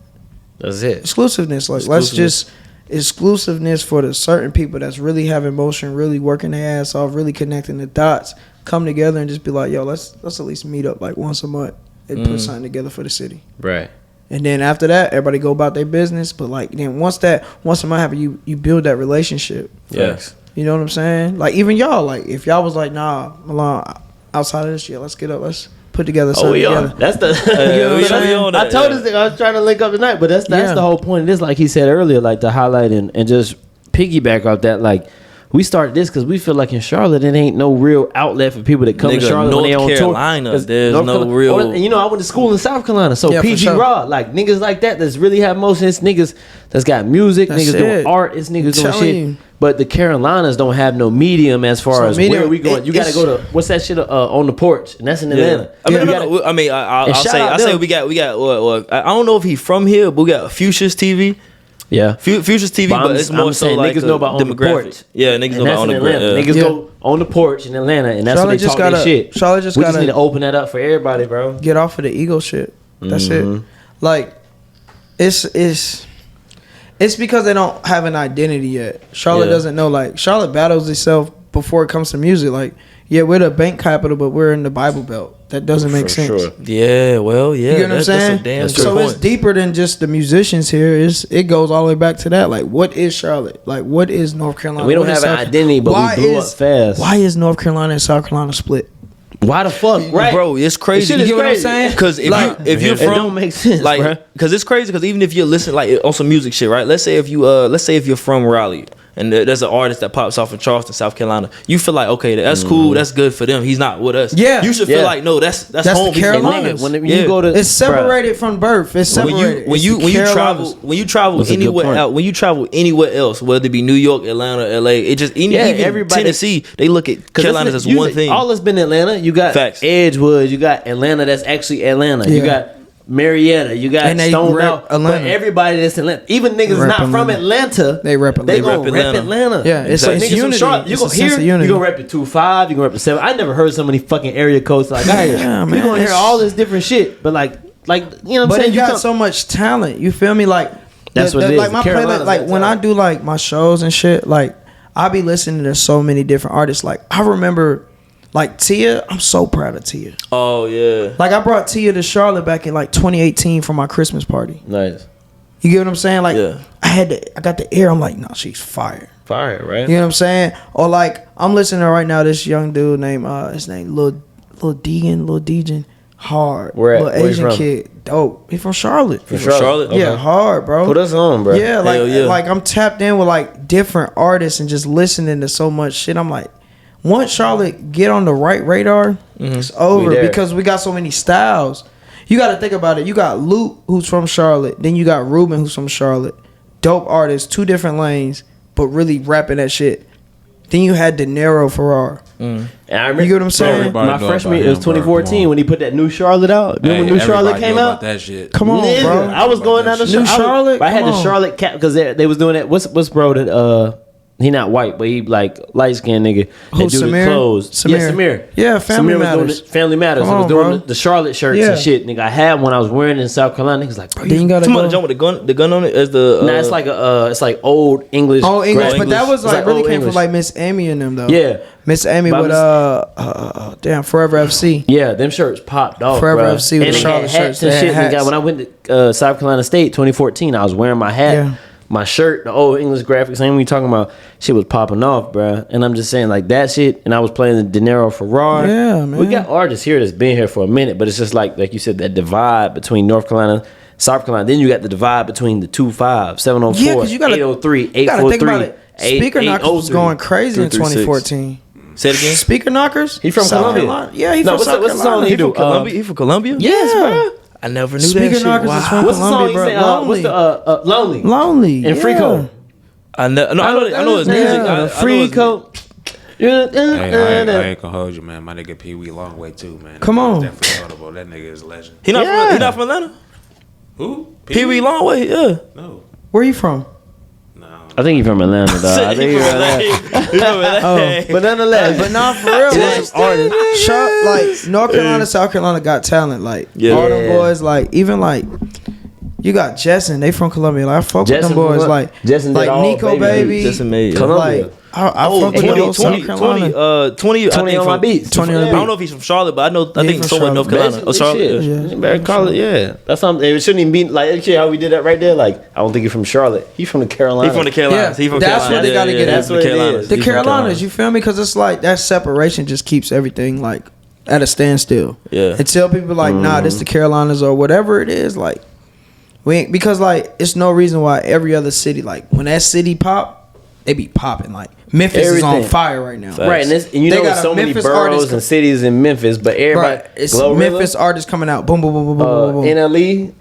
That's it. Exclusiveness. Like, let's just exclusiveness for the certain people that's really having motion, really working their ass off, really connecting the dots. Come together and just be like, yo, let's at least meet up like once a month and put something together for the city. Right. And then after that, everybody go about their business. But like, then once a month happen, you build that relationship. Yes. You know what I'm saying? Like, even y'all, like, if y'all was like, nah, Milan, outside of this shit, let's get up, let's put together something together. That's the I told this thing I was trying to link up tonight, but that's the whole point of this, like he said earlier, like to highlight and just piggyback off that, like, we started this because we feel like in Charlotte it ain't no real outlet for people that come to Charlotte when they on Carolina, tour. There's no real. You know, I went to school in South Carolina, so PG Raw, like niggas like that's really have motion. It's niggas that's got music, niggas doing art, it's niggas doing shit. But the Carolinas don't have no medium as far as where we going. You got to go to what's that shit on the porch, and that's in Atlanta. I'll say we got. I don't know if he's from here, but we got Fuchsia's TV. Yeah, Future's TV, but it's more so like niggas know about on the porch. Yeah, niggas know about on the porch. Niggas go on the porch in Atlanta, and that's what they talk their shit. Charlotte just need to open that up for everybody, bro. Get off of the ego shit. That's it. Like, it's because they don't have an identity yet. Charlotte doesn't know. Like, Charlotte battles itself before it comes to music. Like, yeah, we're the bank capital, but we're in the Bible Belt. That doesn't make sense. Sure. Yeah, well, yeah. You know what I'm saying? That's so it's deeper than just the musicians here. It goes all the way back to that. Like, what is Charlotte? Like, what is North Carolina? We don't have an identity, but we blew up fast. Why is North Carolina and South Carolina split? Why the fuck, right, bro? It's crazy. You get what I'm saying? Because if you're from, it don't make sense, like, because it's crazy. Because even if you listen like on some music shit, right? Let's say if you're from Raleigh and there's an artist that pops off in Charleston, South Carolina, you feel like, okay, that's cool, that's good for them. He's not with us. Yeah, you should feel like, no, that's home. The Carolinas. When you go to, it's separated from birth. It's separated. When you travel anywhere else, whether it be New York, Atlanta, LA, it just even Tennessee, they look at Carolinas as one thing. All that's been Atlanta. You got Edgewood, you got Atlanta. That's actually Atlanta. You got Marietta, you got Stone Mountain, but everybody that's in Atlanta, even niggas not from Atlanta, they rep Atlanta. They gonna rep Atlanta. Yeah, it's like unity. You gonna hear, you gonna rep the 2-5, you gonna rep the 7. I never heard so many fucking area codes like that. Yeah, man, you gonna hear all this different shit, but like you know what I'm saying? But you got so much talent. You feel me? Like that's what it is. Like my playlist, like when I do like my shows and shit, like I be listening to so many different artists. Like I remember. Like Tia, I'm so proud of Tia. Oh yeah. Like I brought Tia to Charlotte back in like 2018 for my Christmas party. Nice. You get what I'm saying? Like I got the air. I'm like, no, she's fire. Fire, right? You know what I'm saying? Or like I'm listening to right now this young dude named his name Lil Deegan. Hard. Where little Asian kid. Dope. He from Charlotte. From Charlotte? Okay. Yeah, hard, bro. Put us on, bro. Yeah, like I'm tapped in with like different artists and just listening to so much shit. I'm like, once Charlotte get on the right radar, it's over because we got so many styles. You got to think about it. You got Luke, who's from Charlotte. Then you got Ruben, who's from Charlotte. Dope artists, 2 different lanes, but really rapping that shit. Then you had De Niro Ferrar. And I remember, you get what I'm saying? My freshman year, it was 2014 when he put that New Charlotte out. Remember when New Charlotte came out? That shit. Come on, bro. I was going down to New Charlotte. I had the Charlotte cap because they was doing that. What's bro that he not white, but he like light skinned nigga that do the clothes. Samir. Yeah, Family Matters. Family Matters. I was doing the Charlotte shirts and shit. Nigga, I had one I was wearing in South Carolina. Niggas like, bro, then you gotta go. Jump with the gun on it as the. Nah, it's like it's like old English. Old English, but that was like really came from like Miss Amy and them though. Yeah, Miss Amy with Forever FC. Yeah, them shirts popped off. Forever FC with the Charlotte shirts and shit. Nigga, when I went to South Carolina State 2014, I was wearing my hat. Yeah. My shirt, the old English graphics, ain't we talking about shit was popping off, bruh. And I'm just saying like that shit. And I was playing the De Niro Ferrar. Yeah, man. We got artists here that's been here for a minute, but it's just like you said, that divide between North Carolina, South Carolina. Then you got the divide between the 2-5, 704, 803, 843. Speaker Knockers was going crazy in 2014. Say it again. Speaker Knockers? He from Columbia. Carolina. Yeah, he from South Carolina. What's the song he do? He from Columbia? Yes, bro. I never knew Speaker that shit. Knockers is from What's the song Columbia, you bro? say? What's the Lonely? Lonely. And Free Coat. I know his music. Free Coat. Hey, I ain't gonna hold you, man. My nigga Pee Wee Longway too, man. Come on. Definitely notable. That nigga is a legend. He not from Atlanta? Who? Pee Wee Longway, yeah. No. Where you from? I think he's from Atlanta, dog. I think he's from Atlanta. But nonetheless, but not for real. Like North Carolina, South Carolina got talent. Like all them boys, like even like you got Jessen. They from Columbia. Like I fuck with them boys. Like Jessen, like Nico Baby. Jessen made Columbia. Like I fuck with those South Carolina. 20 on my beats. 20 on the beat. I don't know if he's from Charlotte, but I think somewhere North Carolina. Oh, Charlotte. Yeah. Better call it. Yeah, that's something. It shouldn't even be like how we did that right there. Like I don't think he's from Charlotte. He's from the Carolinas. He's from the Carolinas. Yeah, that's what they got to get. That's what it is. The Carolinas. You feel me? Because it's like that separation just keeps everything like at a standstill. Yeah. And tell people like, nah, this the Carolinas or whatever it is. Like we ain't, because like it's no reason why every other city, like when that city pop, they be popping. Like Memphis is on fire right now. Right, and you know, there's so many boroughs and cities in Memphis, but everybody, it's Memphis artists coming out. Boom, boom, boom, boom, boom, boom. NLE,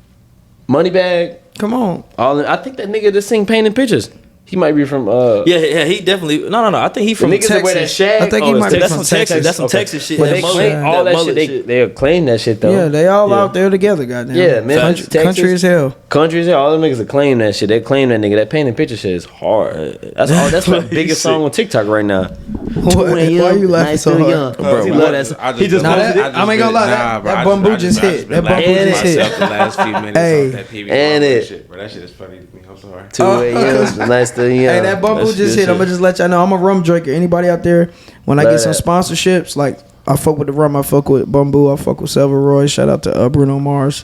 Moneybag. Come on. I think that nigga just sing Painting Pictures. He might be from yeah, he definitely no. I think he from Texas. I think he might be from Texas. That's some Texas shit. But they claim all that shit. They claim that shit though. Yeah, they all out there together, goddamn. Yeah, man. Country as hell. Country as hell. All them niggas that claim that shit. They claim that nigga. That Painting Picture shit is hard. That's the biggest song on TikTok right now. Why are you laughing so hard? Bro, he love that. He just posted it. I ain't gonna lie. That bamboo just hit. That bamboo just hit. The last few minutes of that PB and it. Shit, bro. That shit is funny to me. I'm sorry. 2 a.m. Nice to Hey, that bamboo just hit. I'm gonna just let y'all know I'm a rum drinker. Anybody out there, when I get some sponsorships, like I fuck with the rum, I fuck with bamboo, I fuck with Silveroy. Shout out to Bruno Mars.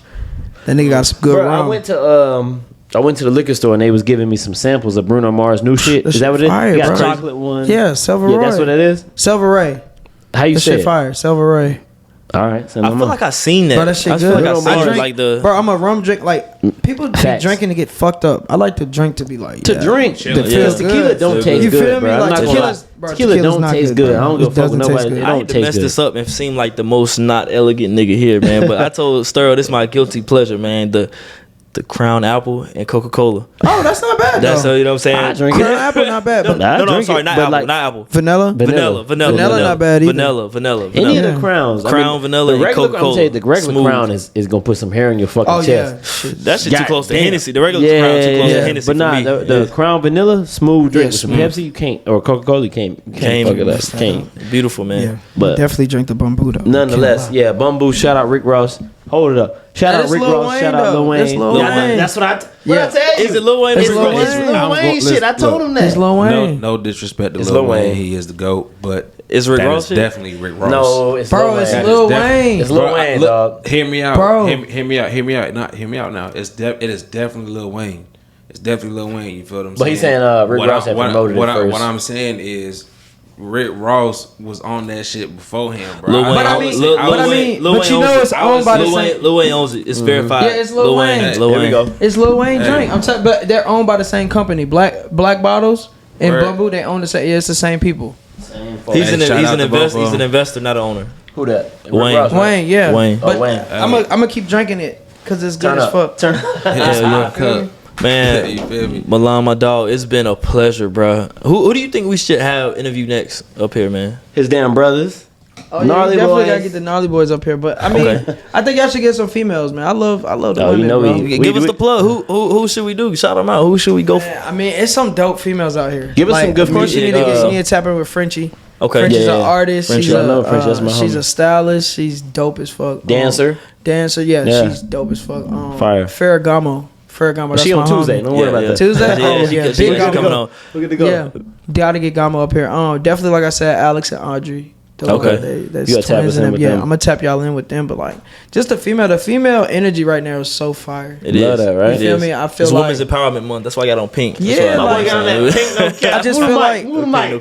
That nigga got some good rum. I went to the liquor store and they was giving me some samples of Bruno Mars new shit. Is that what it is? You got chocolate one. Yeah, Silveroy. Yeah, that's what it is. Silveroy. How you say it? Fire. Silveroy. All right, so I feel like I seen that. Bro, that shit good. Bro, I'm a rum drink. Like people be drinking to get fucked up. I like to drink to be like drink. Tequila don't taste good, bro. I'm not gonna lie. Tequila don't taste good. I don't give a fuck with nobody. I hate to mess this up and seem like the most not elegant nigga here, man. But I told STERL this is my guilty pleasure, man. The Crown Apple and Coca-Cola. Oh, that's not bad. That's you know what I'm saying. I drink Crown Apple not bad. But no, I'm sorry, not apple. Vanilla not bad either. Vanilla. Any of the crowns. Crown, vanilla, and Coca-Cola. The regular Crown is gonna put some hair in your fucking chest. Yeah. That shit too close to Hennessy. The regular Crown too close to Hennessy. But nah, the Crown Vanilla smooth drink with some Pepsi. You can't, or Coca-Cola. You can't fuck it up. Can't. Beautiful, man. Yeah, but definitely drink the bamboo though. Nonetheless, yeah, bamboo. Shout out Rick Ross. Hold it up. Shout out Rick Ross. Shout out Lil Wayne. That's what I tell you. Is it Lil Wayne? It's Lil Wayne shit. I told him that. It's Lil Wayne. No disrespect to Lil Wayne. He is the GOAT, but it's Rick Ross. Definitely Rick Ross. No, it's Lil Wayne. It's Lil Wayne. It's Lil Wayne, dog. Hear me out, bro. Hear me out now. It is definitely Lil Wayne. It's definitely Lil Wayne. You feel what I'm saying? But he's saying Rick Ross had promoted it first. What I'm saying is, Rick Ross was on that shit before him, bro. Lil Wayne, but you know it's owned by the same. Lil Wayne owns it. It's verified. Yeah, it's Lil Wayne. There we go. It's Lil Wayne drink. I'm telling, but they're owned by the same company. Black Bottles and Bamboo. They own the same. Yeah, it's the same people. He's an investor, not an owner. Who that? Wayne. Yeah. Wayne. But I'm gonna keep drinking it because it's good as fuck. Man, you feel me? Milan, my dog, it's been a pleasure, bro. Who do you think we should have interview next up here, man? His damn brothers. Oh, yeah, you definitely gotta get the Gnarly Boys up here. But I mean, I think y'all should get some females, man. I love the women. You know, bro. Give us the plug. Who should we do? Shout them out. Who should we go for? I mean, it's some dope females out here. Give us some good females. You need to tap in with Frenchie. Okay, Frenchie's an artist. Frenchie, I know Frenchie. That's my homie. She's a stylist. She's dope as fuck. Dancer. Yeah, she's dope as fuck. Fire. Ferragamo. She on Tuesday. Don't worry about that. Tuesday? She coming on. Look at the go. Yeah. Gotta get Gamo up here. Definitely, like I said, Alex and Audrey. That's you tap us in with them. I'm gonna tap y'all in with them, but like just the female energy right now is so fire. It is. Love that, right? You feel me? I feel it's like Women's Empowerment Month. That's why I got on pink. Yeah, I just feel like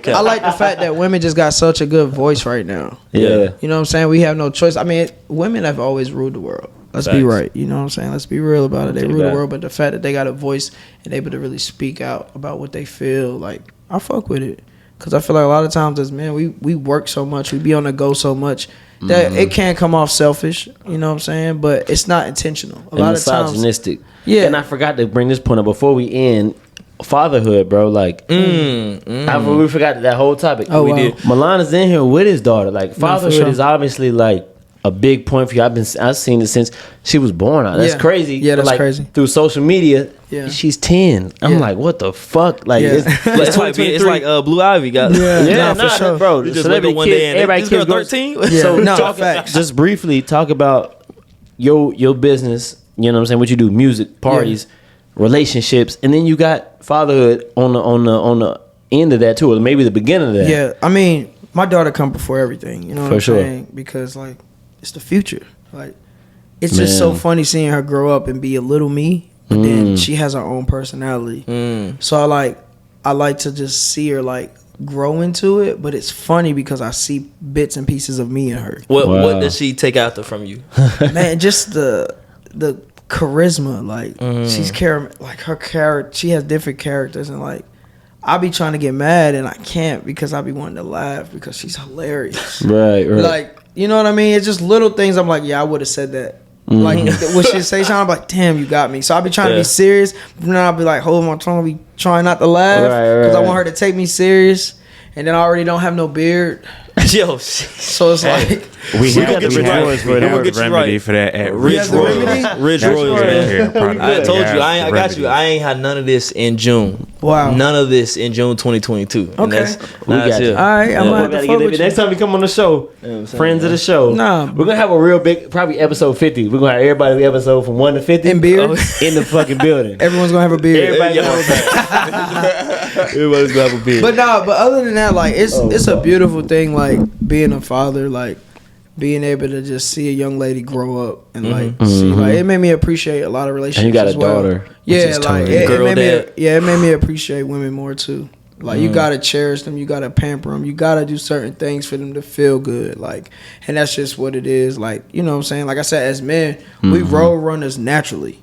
I like the fact that women just got such a good voice right now. Yeah. You know what I'm saying? We have no choice. I mean, women have always ruled the world. Let's be right. You know what I'm saying? Let's be real about it. They rule the world, but the fact that they got a voice and able to really speak out about what they feel, like, I fuck with it. Because I feel like a lot of times as men, we work so much, we be on the go so much, that it can come off selfish, you know what I'm saying? But it's not intentional. A lot of times. Misogynistic. Yeah. And I forgot to bring this point up before we end. Fatherhood, bro. Like, we forgot that whole topic. Oh, we did. Milan is in here with his daughter. Like, fatherhood is obviously like a big point for you. I've seen it since she was born. That's crazy. Yeah, that's crazy. Through social media, she's 10. I'm like, what the fuck? Like, it's like Blue Ivy got. For sure, bro. Celebrity one day and everybody kids 13. So just briefly talk about your business. You know what I'm saying? What you do? Music, parties, relationships, and then you got fatherhood on the end of that too, or maybe the beginning of that. Yeah, I mean, my daughter come before everything. You know what I'm saying? Because like, it's the future. Like, it's just so funny seeing her grow up and be a little me, but then she has her own personality. So I like to just see her like grow into it, but it's funny because I see bits and pieces of me in her. What does she take after from you? Man, just the charisma. Like she's like her character. She has different characters, and like I be trying to get mad and I can't because I be wanting to laugh because she's hilarious. Right. Like, you know what I mean? It's just little things. I'm like, yeah, I would have said that. Like, when she say something, I'm like, damn, you got me. So I be trying to be serious, but then I'll be like, holding my tongue, be trying not to laugh because I want her to take me serious. And then I already don't have no beard. Yo, so it's like we have the remedy for that at Ridge Royals. Ridge Royals, man. I told you, I got you. I ain't had none of this in June. Wow. None of this in June 2022. Okay. We got you. All right, I'm gonna have to fuck with you. Next time we come on the show, friends of the show, we're gonna have a real big, probably episode 50. We're gonna have everybody episode from 1 to 50 in beard in the fucking building. Everyone's gonna have a beard. Everybody's gonna have a beard. But other than that, like it's a beautiful thing, like being a father, like being able to just see a young lady grow up and like see, like it made me appreciate a lot of relationships. And you got a daughter. Yeah, like it made me appreciate women more too. Like you gotta cherish them, you gotta pamper them, you gotta do certain things for them to feel good. Like, and that's just what it is. Like, you know what I'm saying? Like I said, as men, we road runners naturally.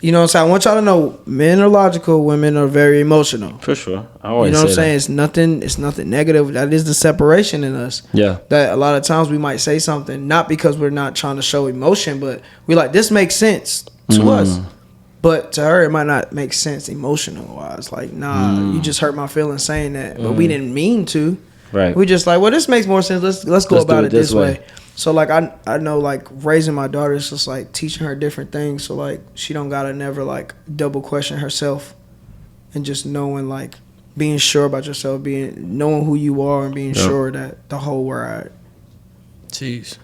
You know what I'm saying? I want y'all to know, men are logical, women are very emotional. For sure. I always you know what I'm saying? That. It's nothing negative. That is the separation in us. Yeah. That a lot of times we might say something, not because we're not trying to show emotion, but we like, this makes sense to us. But to her, it might not make sense emotional wise. Like, nah, you just hurt my feelings saying that. But we didn't mean to. Right. We just like, well, this makes more sense. Let's go about it this way. So like I know like raising my daughter is just like teaching her different things. So like she don't gotta never like double question herself, and just knowing like being sure about yourself, knowing who you are, and being sure that the whole world. Jeez.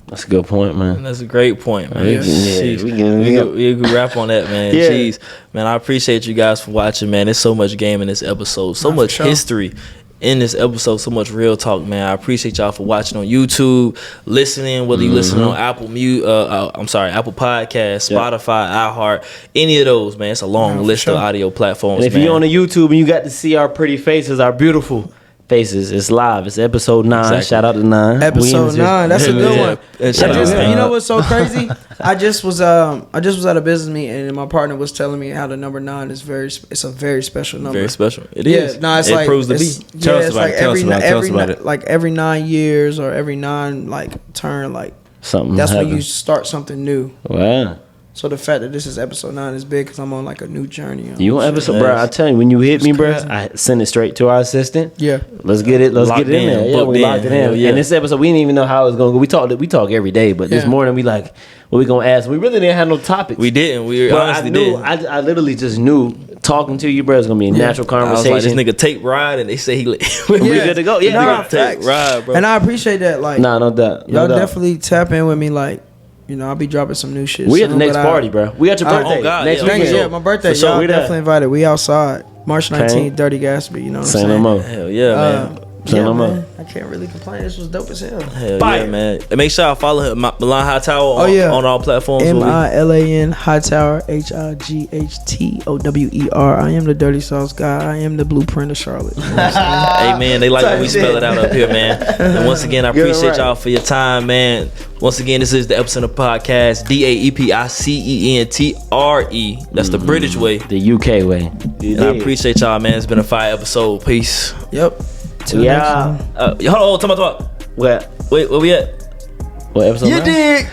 That's a good point, man. That's a great point, man. We can wrap on that, man. Yeah. Jeez, man. I appreciate you guys for watching, man. There's so much game in this episode, so much history in this episode, so much real talk, man. I appreciate y'all for watching on YouTube, listening, whether you listening on Apple Podcasts, Spotify, iHeart, any of those, man. It's a long list of audio platforms. And if you're on the YouTube and you got to see our pretty faces, our beautiful faces, it's live. It's episode 9. Exactly. Shout out to 9. Episode 9. That's a good one. You know what's so crazy? I just was at a business meeting and my partner was telling me how the number 9 is it's a very special number. Very special. It is. No, it's it like proves to be. Tell us about it. Like every 9 years or every 9 like turn, like something. That's when you start something new. Wow. So the fact that this is episode 9 is big because I'm on like a new journey. You on episode, bro? I tell you, when you hit me, bro, I send it straight to our assistant. Yeah, let's get it. Let's get it in there. Yeah, we locked it in. Yeah. And this episode, we didn't even know how it was gonna go. We talk every day, but this morning we like, what we gonna ask? We really didn't have no topics. We didn't. We honestly didn't. I literally just knew talking to you, bro, is gonna be a natural conversation. I was like, this nigga tape ride, and they say we good to go. Yeah, tape ride, bro. And I appreciate that. Like, no doubt. Y'all definitely tap in with me, like. You know, I'll be dropping some new shit. We at the next party, bro. We at your birthday. Oh God, next weekend. Yeah, my birthday. Y'all definitely invited. We outside. March 19th, Dirty Gatsby. You know what I'm saying? Hell yeah, man. Man. I can't really complain. This was dope as hell. Hell yeah, man. And make sure I follow him, Milan Hightower on all platforms. Milan Hightower, HIGHTOWER. I am the dirty sauce guy. I am the blueprint of Charlotte. You know hey, man, they like when we spell it out up here, man. And once again, I appreciate y'all for your time, man. Once again, this is the Epicenter Podcast, DAEPICENTRE. That's the British way. The UK way. And I appreciate y'all, man. It's been a fire episode. Peace. Yep. Hold on, talk about what? Where? Wait, where we at? What episode? You dig?